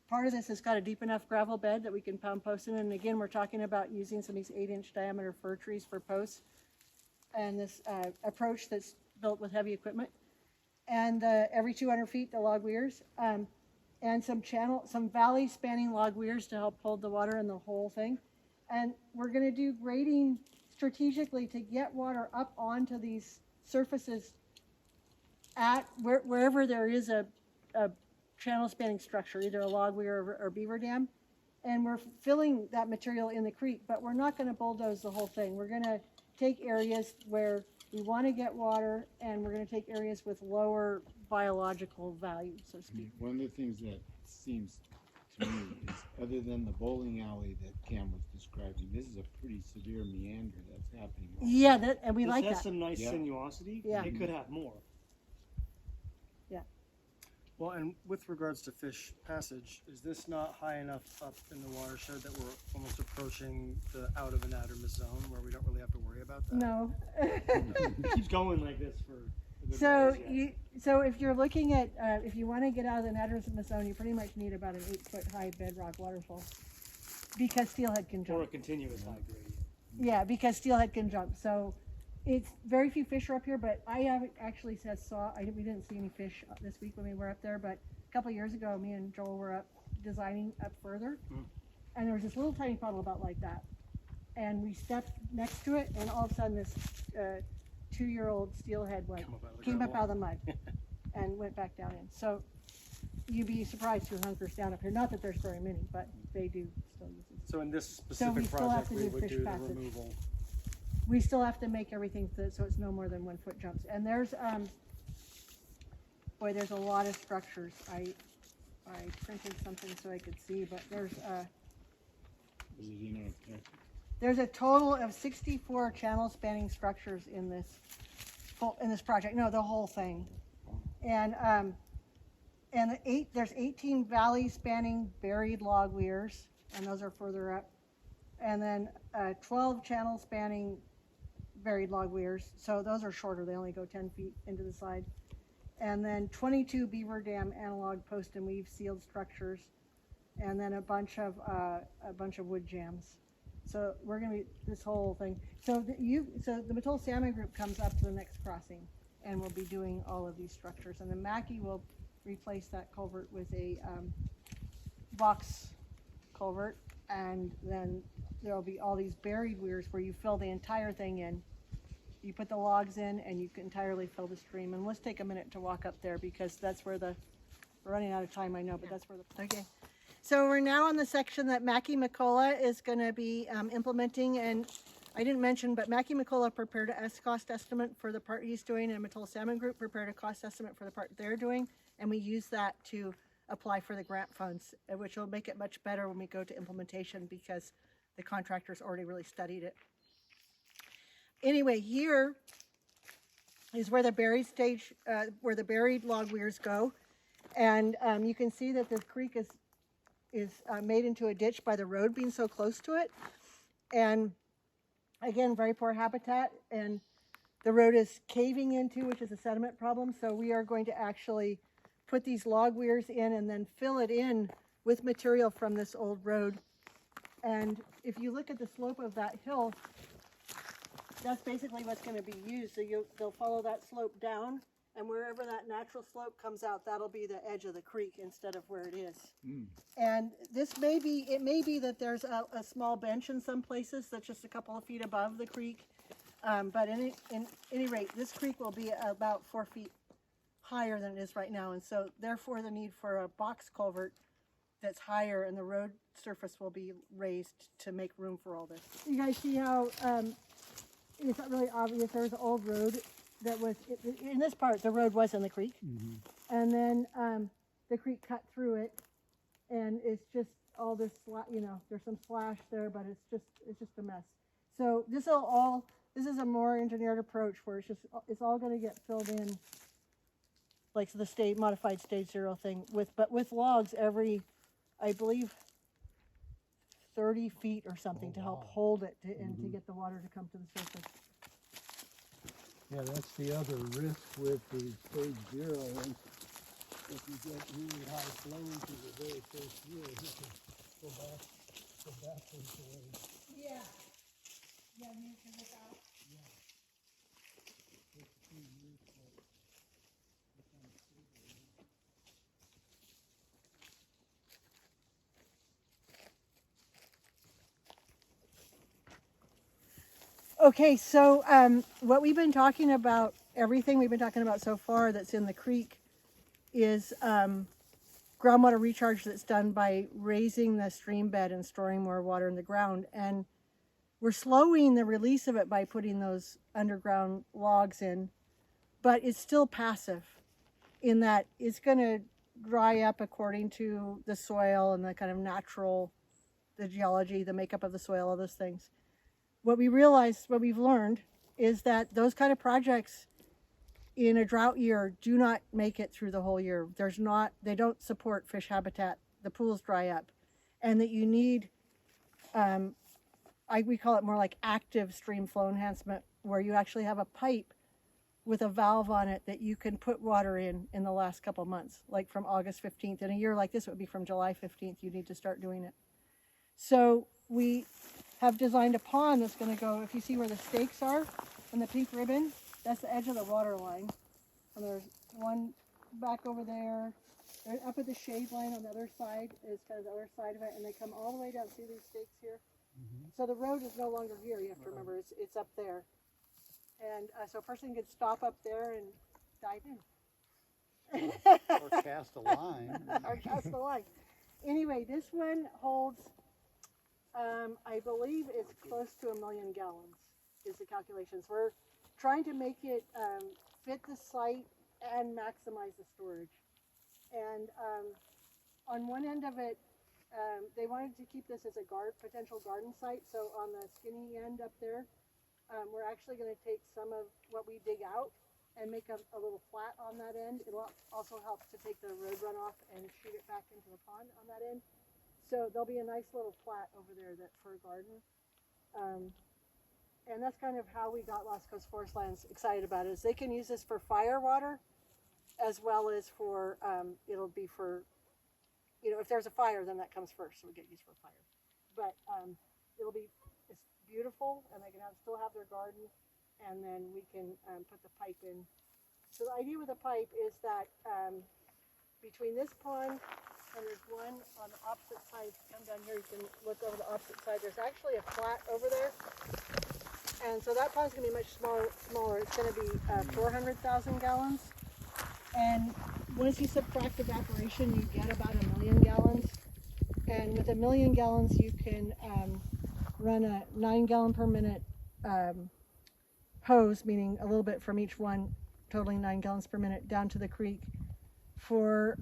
S2: part of this has got a deep enough gravel bed that we can pound posts in. And again, we're talking about using some of these 8-inch diameter fir trees for posts, and this approach that's built with heavy equipment. And every 200 feet, the log weirs, and some valley spanning log weirs to help hold the water in the whole thing. And we're going to do grading strategically to get water up onto these surfaces at wherever there is a channel spanning structure, either a log weir or beaver dam. And we're filling that material in the creek, but we're not going to bulldoze the whole thing. We're going to take areas where we want to get water, and we're going to take areas with lower biological value, so to speak.
S4: One of the things that seems to me is, other than the bowling alley that Cam was describing, this is a pretty severe meander that's happening.
S2: Yeah, and we
S3: This
S2: like
S3: has
S2: that.
S3: some nice
S4: Yeah.
S3: sinuosity.
S2: Yeah.
S3: It could have more.
S1: Well, and with regards to fish passage, is this not high enough up in the watershed that we're almost approaching the out of anadromous zone where we don't really have to worry about that?
S2: No.
S3: It keeps going like this for a good
S2: So
S3: ways, yeah.
S2: so if you're looking at, if you want to get out of the anadromous zone, you pretty much need about an 8-foot high bedrock waterfall, because steelhead can
S3: Or a
S2: jump.
S3: continuous high grade.
S2: Yeah, because steelhead can jump. So it's very few fish are up here, but I haven't actually we didn't see any fish this week when we were up there, but a couple of years ago, me and Joel were up designing up further, and there was this little tiny puddle about like that, and we stepped next to it, and all of a sudden this 2-year-old steelhead came up out of the mud and went back down in. So you'd be surprised who hunkers down up here. Not that there's very many, but they do still use it.
S1: So in this
S2: we
S1: specific
S2: still have
S1: project,
S2: to
S1: we
S2: do
S1: would
S2: fish
S1: do the
S2: passage.
S1: removal.
S2: We still have to make everything so it's no more than 1 foot jumps. And there's boy, there's a lot of structures. I printed something so I could see, but there's a total of 64 channel spanning structures in this project. No, the whole thing. And there's 18 valley spanning buried log weirs, and those are further up. And then 12 channel spanning buried log weirs. So those are shorter. They only go 10 feet into the side. And then 22 beaver dam analog post and weave sealed structures, and then a bunch of wood jams. So we're gonna be this whole thing. So the Mattole Salmon Group comes up to the next crossing, and we'll be doing all of these structures. And then Mackie will replace that culvert with a box culvert, and then there'll be all these buried weirs where you fill the entire thing in. You put the logs in and you can entirely fill the stream. And let's take a minute to walk up there, because that's where we're running out of time, I know, but that's where okay. So we're now on the section that Mackie McCullough is gonna be implementing, and I didn't mention, but Mackie McCullough prepared a cost estimate for the part he's doing, and Mattole Salmon Group prepared a cost estimate for the part they're doing, and we use that to apply for the grant funds, which will make it much better when we go to implementation, because the contractors already really studied it. Anyway, here is where the buried log weirs go, and you can see that this creek is made into a ditch by the road being so close to it, and again, very poor habitat, and the road is caving into, which is a sediment problem. So we are going to actually put these log weirs in and then fill it in with material from this old road. And if you look at the slope of that hill, that's basically what's going to be used. So they'll follow that slope down, and wherever that natural slope comes out, that'll be the edge of the creek instead of where it is. And it may be that there's a small bench in some places that's just a couple of feet above the creek. But in any rate, this creek will be about 4 feet higher than it is right now. And so therefore the need for a box culvert that's higher, and the road surface will be raised to make room for all this. You guys see how it's not really obvious. There's an old road that was, in this part, the road was in the creek. And then the creek cut through it, and it's just all this, there's some slash there, but it's just a mess. So this is a more engineered approach where it's all going to get filled in, like the modified stage 0 thing, but with logs every, I believe, 30 feet or something to help hold it and to get the water to come to the surface.
S5: Yeah, that's the other risk with the stage 0. And if you get really high flows in the very first year, you can go backwards away.
S2: Yeah. Yeah, you can look out. Okay, so what we've been talking about, everything we've been talking about so far that's in the creek is groundwater recharge that's done by raising the stream bed and storing more water in the ground. And we're slowing the release of it by putting those underground logs in, but it's still passive in that it's going to dry up according to the soil and the kind of the geology, the makeup of the soil, all those things. What we've learned is that those kind of projects in a drought year do not make it through the whole year. They don't support fish habitat. The pools dry up, and that you need, we call it more like active Streamflow Enhancement, where you actually have a pipe with a valve on it that you can put water in the last couple months, like from August 15th. In a year like this, it would be from July 15th. You need to start doing it. So we have designed a pond that's gonna go, if you see where the stakes are and the pink ribbon, that's the edge of the water line. And there's one back over there. They're up at the shade line on the other side is kind of the other side of it, and they come all the way down. See these stakes here? So the road is no longer here. You have to remember it's up there, and so a person could stop up there and dive in.
S7: Or cast a line.
S2: Or cast the line. Anyway, this one holds, I believe it's close to 1 million gallons is the calculations. We're trying to make it fit the site and maximize the storage. And on one end of it, they wanted to keep this as a potential garden site. So on the skinny end up there, we're actually going to take some of what we dig out and make a little flat on that end. It'll also help to take the road runoff and shoot it back into the pond on that end. So there'll be a nice little flat over there that for a garden. And that's kind of how we got Lost Coast Forest Lands excited about it, is they can use this for fire water as well as for, it'll be for, you know, if there's a fire, then that comes first, so we get used for fire. But it's beautiful, and they can still have their garden, and then we can put the pipe in. So the idea with the pipe is that between this pond and there's one on the opposite side, come down here, you can look over the opposite side, there's actually a flat over there. And so that pond's gonna be much smaller. It's gonna be 400,000 gallons. And once you subtract evaporation, you get about 1 million gallons. And with 1 million gallons, you can run a 9 gallon per minute hose, meaning a little bit from each one, totaling 9 gallons per minute, down to the creek for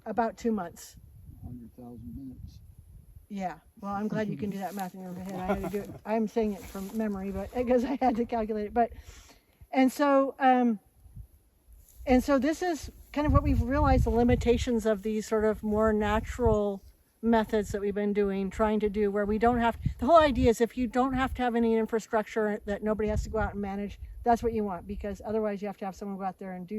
S2: about 2 months.
S5: 100,000 minutes.
S2: Yeah, well, I'm glad you can do that math in your head. I had to do it. I'm saying it from memory, but because I had to calculate it. But and so this is kind of what we've realized, the limitations of these sort of more natural methods that we've been trying to do, where we don't have, the whole idea is if you don't have to have any infrastructure that nobody has to go out and manage, that's what you want, because otherwise you have to have someone go out there and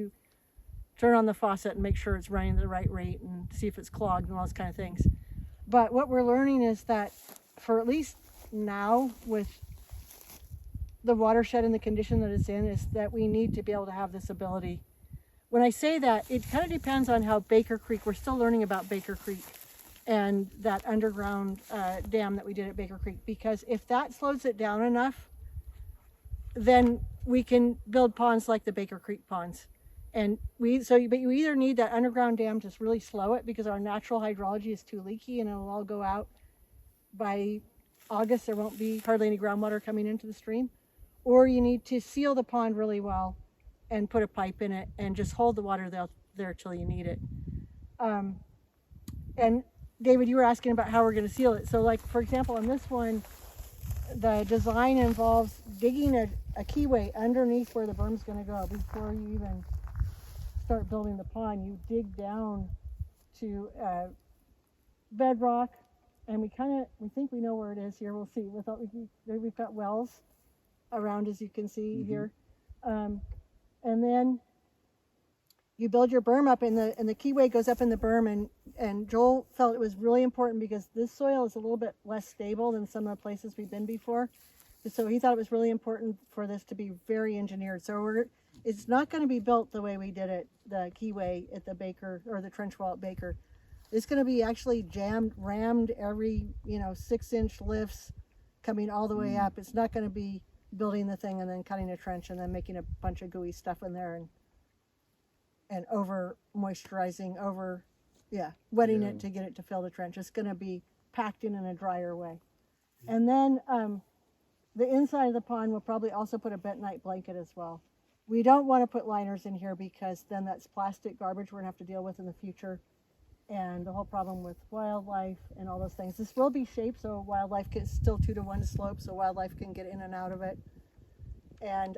S2: turn on the faucet and make sure it's running at the right rate and see if it's clogged and all those kind of things. But what we're learning is that for at least now, with the watershed and the condition that it's in, is that we need to be able to have this ability. When I say that, it kind of depends on how Baker Creek, we're still learning about Baker Creek and that underground dam that we did at Baker Creek, because if that slows it down enough, then we can build ponds like the Baker Creek ponds. And but you either need that underground dam to really slow it, because our natural hydrology is too leaky and it'll all go out by August. There won't be hardly any groundwater coming into the stream. Or you need to seal the pond really well and put a pipe in it and just hold the water there till you need it. And David, you were asking about how we're going to seal it. So like, for example, on this one, the design involves digging a keyway underneath where the berm's going to go before you even start building the pond. You dig down to bedrock, and we think we know where it is here. We'll see. We've got wells around, as you can see here, and then you build your berm up, and the keyway goes up in the berm. And Joel felt it was really important because this soil is a little bit less stable than some of the places we've been before. So he thought it was really important for this to be very engineered. So it's not going to be built the way we did it, the keyway at the Baker, or the trench wall at Baker. It's going to be actually rammed every 6-inch lifts coming all the way up. It's not going to be building the thing and then cutting a trench and then making a bunch of gooey stuff in there and over moisturizing, wetting it to get it to fill the trench. It's going to be packed in a drier way. And then the inside of the pond will probably also put a bentonite blanket as well. We don't want to put liners in here because then that's plastic garbage we're going to have to deal with in the future. And the whole problem with wildlife and all those things. This will be shaped so wildlife can still 2-to-1 slope, so wildlife can get in and out of it. And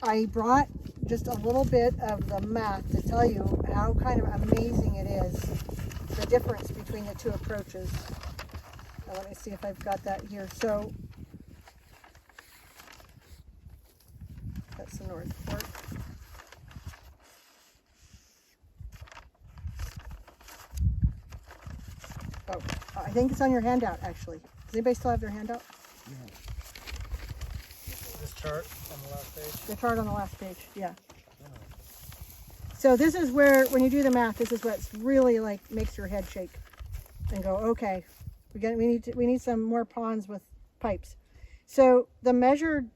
S2: I brought just a little bit of the math to tell you how kind of amazing it is, the difference between the two approaches. Now, let me see if I've got that here. So that's the North Fork. Oh, I think it's on your handout, actually. Does anybody still have their hand up?
S1: This chart on the last page.
S2: The chart on the last page, yeah. So this is where, when you do the math, this is what's really like makes your head shake and go, okay, we need some more ponds with pipes. So the measured,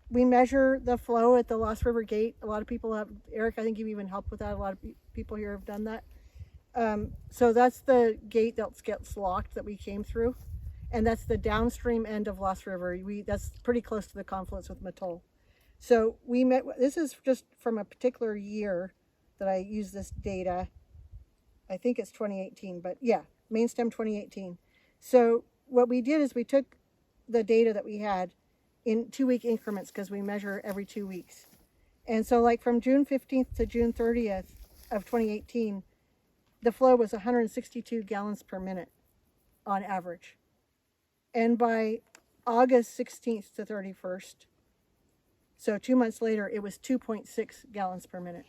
S2: we measure the flow at the Lost River Gate. A lot of people have, Eric, I think you've even helped with that. A lot of people here have done that. So that's the gate that gets locked that we came through. And that's the downstream end of Lost River. That's pretty close to the confluence with Mattole. So this is just from a particular year that I use this data. I think it's 2018, but yeah, main stem 2018. So what we did is we took the data that we had in 2-week increments because we measure every 2 weeks. And so like from June 15th to June 30th of 2018, the flow was 162 gallons per minute on average. And by August 16th to 31st, so 2 months later, it was 2.6 gallons per minute.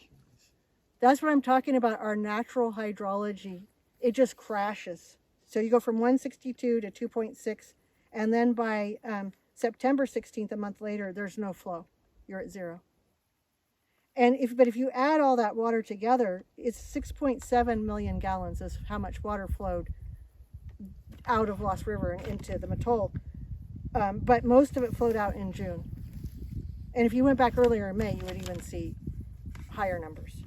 S2: That's what I'm talking about, our natural hydrology. It just crashes. So you go from 162 to 2.6, and then by September 16th, a month later, there's no flow. You're at 0. But if you add all that water together, it's 6.7 million gallons is how much water flowed out of Lost River and into the Mattole. But most of it flowed out in June. And if you went back earlier in May, you would even see higher numbers.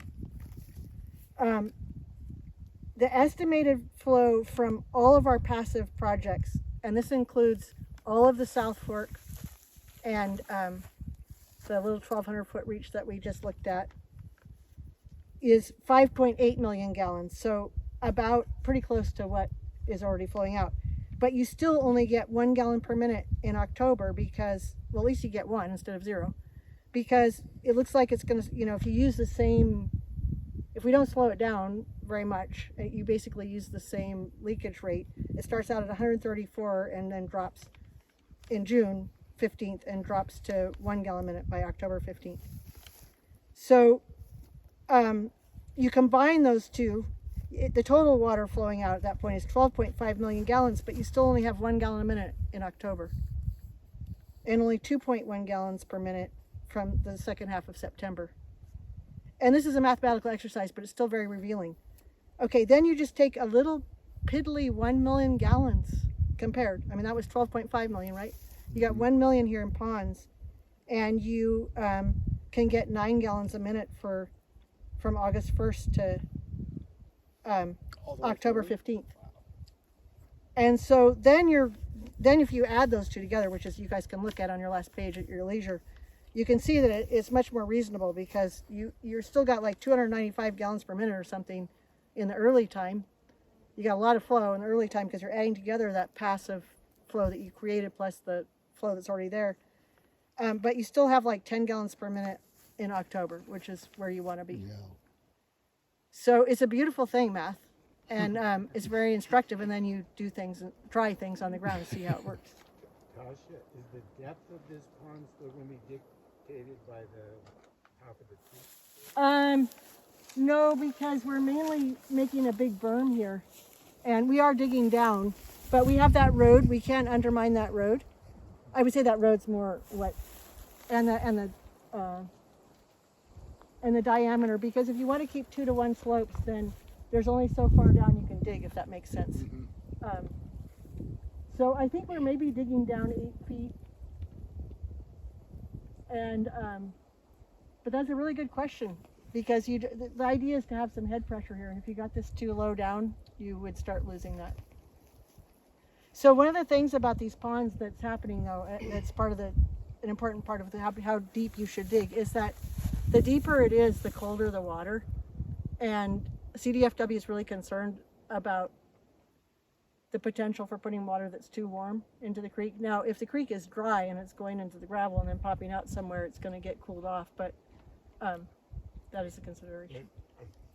S2: The estimated flow from all of our passive projects, and this includes all of the South Fork and the little 1,200 foot reach that we just looked at, is 5.8 million gallons. So about pretty close to what is already flowing out. But you still only get 1 gallon per minute in October because, well, at least you get 1 instead of 0. Because it looks like it's gonna, if you use the same, if we don't slow it down very much, you basically use the same leakage rate. It starts out at 134 and then drops in June 15th and drops to 1 gallon a minute by October 15th. So you combine those two, the total water flowing out at that point is 12.5 million gallons, but you still only have 1 gallon a minute in October. And only 2.1 gallons per minute from the second half of September. And this is a mathematical exercise, but it's still very revealing. Okay, then you just take a little piddly 1 million gallons compared. I mean, that was 12.5 million, right? You got 1 million here in ponds, and you can get 9 gallons a minute from August 1st to October 15th. And so then if you add those two together, which is you guys can look at on your last page at your leisure, you can see that it's much more reasonable because you're still got like 295 gallons per minute or something in the early time. You got a lot of flow in the early time because you're adding together that passive flow that you created plus the flow that's already there. But you still have like 10 gallons per minute in October, which is where you want to be.
S5: Yeah.
S2: So it's a beautiful thing, math, and it's very instructive. And then you do things, try things on the ground and see how it works.
S4: Tasha, is the depth of this pond still going to be dictated by the top of the tree?
S2: No, because we're mainly making a big berm here, and we are digging down, but we have that road. We can't undermine that road. I would say that road's more what, and the diameter, because if you want to keep 2-to-1 slopes, then there's only so far down you can dig, if that makes sense. Mm-hmm. So I think we're maybe digging down 8 feet. And, but that's a really good question because the idea is to have some head pressure here. And if you got this too low down, you would start losing that. So one of the things about these ponds that's happening though, that's part of an important part of how deep you should dig is that the deeper it is, the colder the water. And CDFW is really concerned about the potential for putting water that's too warm into the creek. Now, if the creek is dry and it's going into the gravel and then popping out somewhere, it's going to get cooled off, but that is a consideration.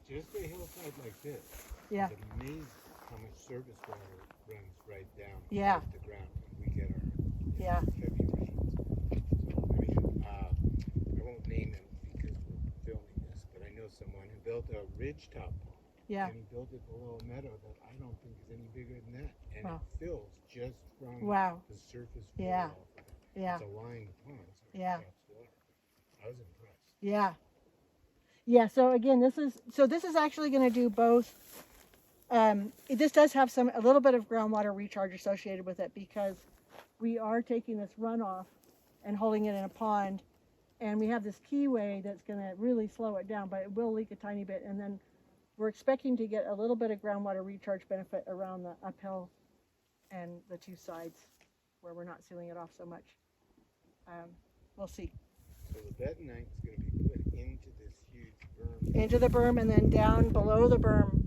S4: Just a hillside like this,
S2: Yeah.
S4: it's amazing how much surface water runs right down
S2: Yeah.
S4: the ground when we get our
S2: Yeah.
S4: heavy rains. So, I won't name him because we're filming this, but I know someone who built a ridgetop pond
S2: Yeah.
S4: And he built it below a meadow that I don't think is any bigger than that. And
S2: Wow.
S4: it fills just from
S2: Wow.
S4: the surface
S2: Yeah.
S4: flow off of it.
S2: Yeah.
S4: It's a lying pond, so it
S2: Yeah.
S4: traps water. I was impressed.
S2: Yeah. Yeah, so again, this is actually going to do both. This does have a little bit of groundwater recharge associated with it because we are taking this runoff and holding it in a pond, and we have this keyway that's going to really slow it down, but it will leak a tiny bit, and then we're expecting to get a little bit of groundwater recharge benefit around the uphill and the two sides where we're not sealing it off so much. We'll see.
S4: So the betonite's going to be put into this huge berm.
S2: Into the berm and then down below the berm,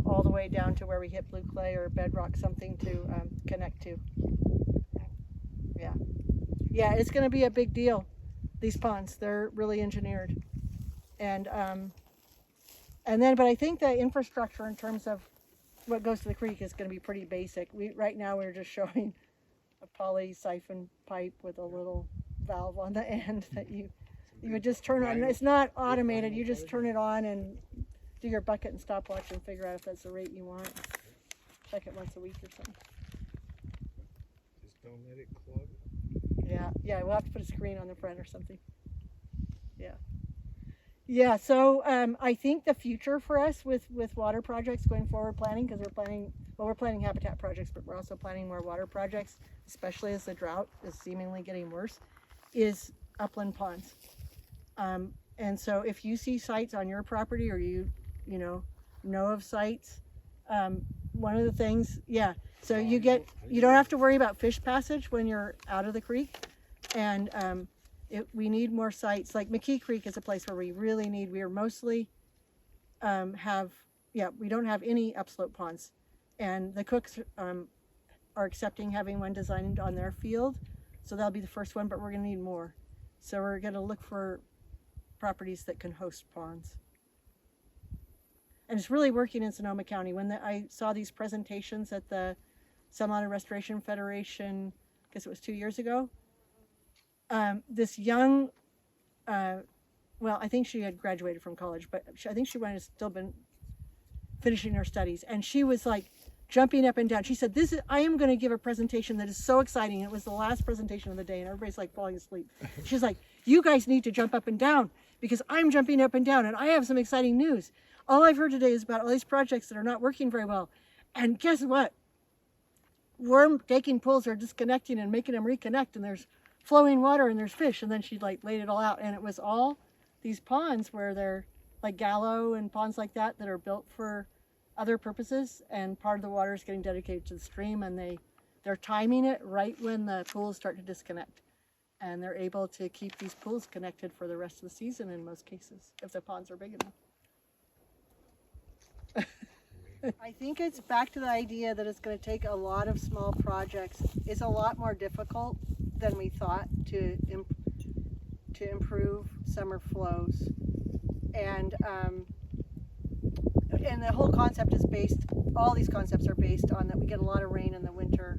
S2: all the way down to where we hit blue clay or bedrock, something to connect to. Yeah. Yeah, it's going to be a big deal. These ponds, they're really engineered. And then, but I think the infrastructure in terms of what goes to the creek is going to be pretty basic. Right now we're just showing a poly siphon pipe with a little valve on the end that you would just turn on. It's not automated. You just turn it on and do your bucket and stopwatch and figure out if that's the rate you want. Check it once a week or something.
S4: Just don't let it clog.
S2: Yeah, we'll have to put a screen on the front or something. Yeah, so I think the future for us with water projects going forward planning, because we're planning habitat projects, but we're also planning more water projects, especially as the drought is seemingly getting worse, is upland ponds. And so if you see sites on your property or you know of sites, one of the things, so you don't have to worry about fish passage when you're out of the creek. And we need more sites. Like McKee Creek is a place where we are mostly we don't have any upslope ponds. And the Cooks are accepting having one designed on their field. So that'll be the first one, but we're gonna need more. So we're gonna look for properties that can host ponds. And it's really working in Sonoma County. When I saw these presentations at the Salmon Restoration Federation, I guess it was 2 years ago, this young, I think she had graduated from college, but I think she might have still been finishing her studies. And she was like jumping up and down. She said, I am going to give a presentation that is so exciting. It was the last presentation of the day and everybody's like falling asleep. She's like, you guys need to jump up and down because I'm jumping up and down and I have some exciting news. All I've heard today is about all these projects that are not working very well. And guess what? Worm taking pools are disconnecting and making them reconnect, and there's flowing water and there's fish. And then she like laid it all out, and it was all these ponds where they're like Gallo and ponds like that are built for other purposes, and part of the water is getting dedicated to the stream, and they're timing it right when the pools start to disconnect, and they're able to keep these pools connected for the rest of the season in most cases if the ponds are big enough. I think it's back to the idea that it's going to take a lot of small projects. It's a lot more difficult than we thought to improve summer flows, and the whole concept is all these concepts are based on that we get a lot of rain in the winter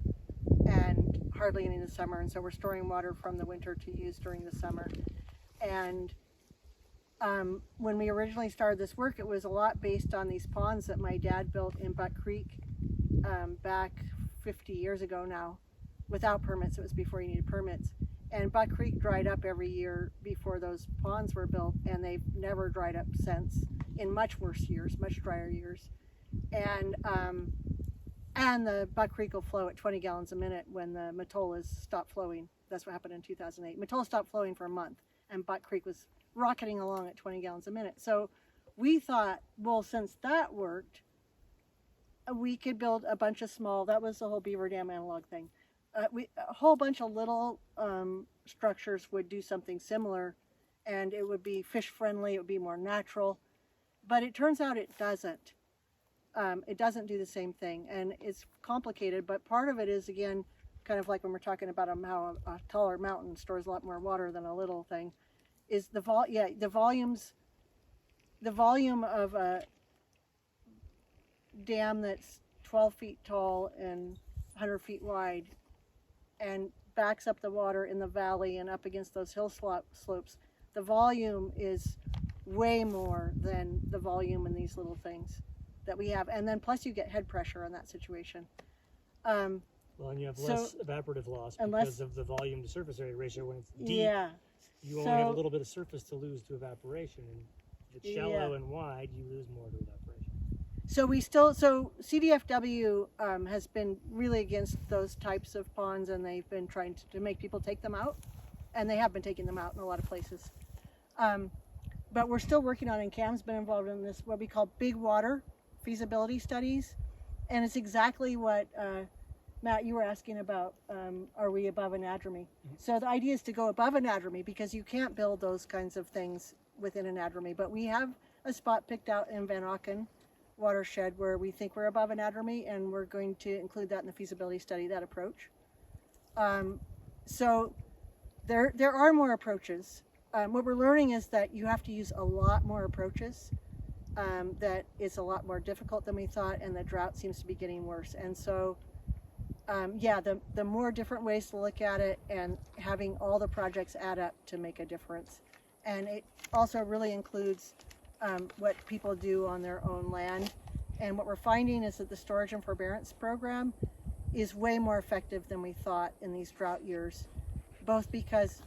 S2: and hardly any in the summer, and so we're storing water from the winter to use during the summer. And when we originally started this work, it was a lot based on these ponds that my dad built in Buck Creek back 50 years ago now, without permits. It was before you needed permits. And Buck Creek dried up every year before those ponds were built, and they've never dried up since, in much worse years, much drier years. And the Buck Creek will flow at 20 gallons a minute when the Mattoles stopped flowing. That's what happened in 2008. Mattole stopped flowing for a month, and Buck Creek was rocketing along at 20 gallons a minute. So we thought, well, since that worked, we could build a bunch of small, that was the whole beaver dam analog thing. A whole bunch of little structures would do something similar, and it would be fish friendly, it would be more natural, but it turns out it doesn't. It doesn't do the same thing, and it's complicated, but part of it is, again, kind of like when we're talking about how a taller mountain stores a lot more water than a little thing, is the volume of a dam that's 12 feet tall and 100 feet wide and backs up the water in the valley and up against those hill slopes. The volume is way more than the volume in these little things. that we have. And then plus you get head pressure in that situation.
S3: Well, and you have
S2: So-
S3: less evaporative loss
S2: Unless-
S3: because of the volume to surface area ratio. When it's deep,
S2: Yeah.
S3: you only have a
S2: So-
S3: little bit of surface to lose to evaporation. And if it's shallow and wide, you lose more to evaporation.
S2: So CDFW has been really against those types of ponds, and they've been trying to make people take them out, and they have been taking them out in a lot of places. But we're still working on, and Cam's been involved in this, what we call big water feasibility studies, and it's exactly what Matt, you were asking about, are we above anadromy? So the idea is to go above anadromy, because you can't build those kinds of things within anadromy, but we have a spot picked out in Van Auken watershed where we think we're above anadromy, and we're going to include that in the feasibility study, that approach. So there are more approaches. What we're learning is that you have to use a lot more approaches, that is a lot more difficult than we thought, and the drought seems to be getting worse. And so yeah, the more different ways to look at it, and having all the projects add up to make a difference. And it also really includes what people do on their own land. And what we're finding is that the storage and forbearance program is way more effective than we thought in these drought years, both because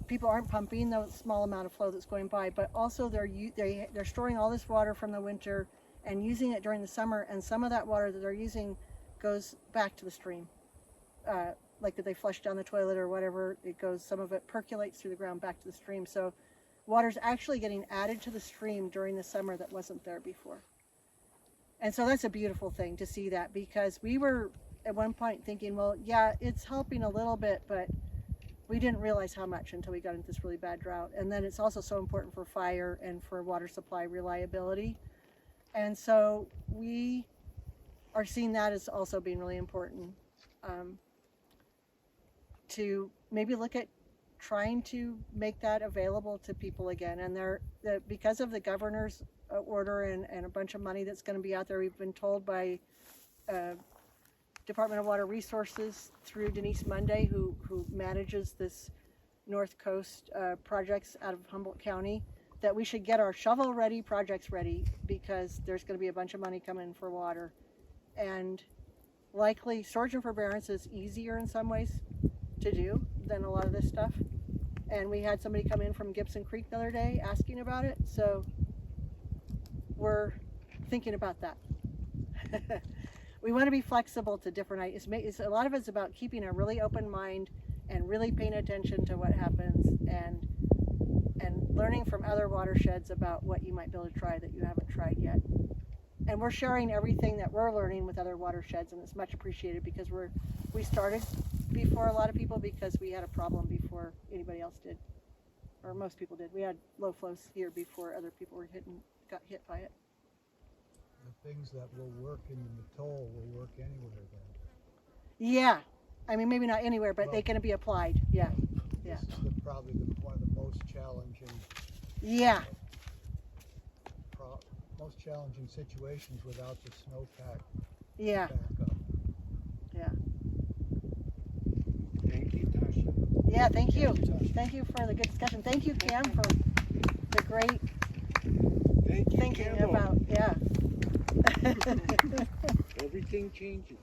S2: people aren't pumping the small amount of flow that's going by, but also they're storing all this water from the winter and using it during the summer, and some of that water that they're using goes back to the stream. Like that they flush down the toilet or whatever, some of it percolates through the ground back to the stream. So water's actually getting added to the stream during the summer that wasn't there before. And so that's a beautiful thing to see that, because we were at one point thinking, well, yeah, it's helping a little bit, but we didn't realize how much until we got into this really bad drought. And then it's also so important for fire and for water supply reliability. And so we are seeing that as also being really important, to maybe look at trying to make that available to people again. And because of the governor's order and a bunch of money that's going to be out there, we've been told by Department of Water Resources through Denise Monday, who manages this North Coast projects out of Humboldt County, that we should get our shovel-ready projects ready, because there's going to be a bunch of money coming for water. And likely storage and forbearance is easier in some ways to do than a lot of this stuff. And we had somebody come in from Gibson Creek the other day asking about it, so we're thinking about that. We want to be flexible to different ideas. A lot of it's about keeping a really open mind and really paying attention to what happens, and learning from other watersheds about what you might be able to try that you haven't tried yet. And we're sharing everything that we're learning with other watersheds, and it's much appreciated, because we started before a lot of people, because we had a problem before anybody else did, or most people did. We had low flows here before other people got hit by it.
S5: The things that will work in the Mattole will work anywhere then.
S2: Yeah, I mean, maybe not anywhere, but
S5: Well,
S2: they can be applied. Yeah, yeah,
S5: This is probably one of the most challenging,
S2: yeah,
S5: most challenging situations without the snowpack
S2: yeah,
S5: backup.
S2: yeah.
S4: Thank you, Tasha.
S2: Yeah, thank you.
S1: Tasha.
S2: Thank you for the good discussion. Thank you, Cam, for the great
S4: Thank you,
S2: thinking
S4: Campbell.
S2: about, yeah.
S4: Everything changes.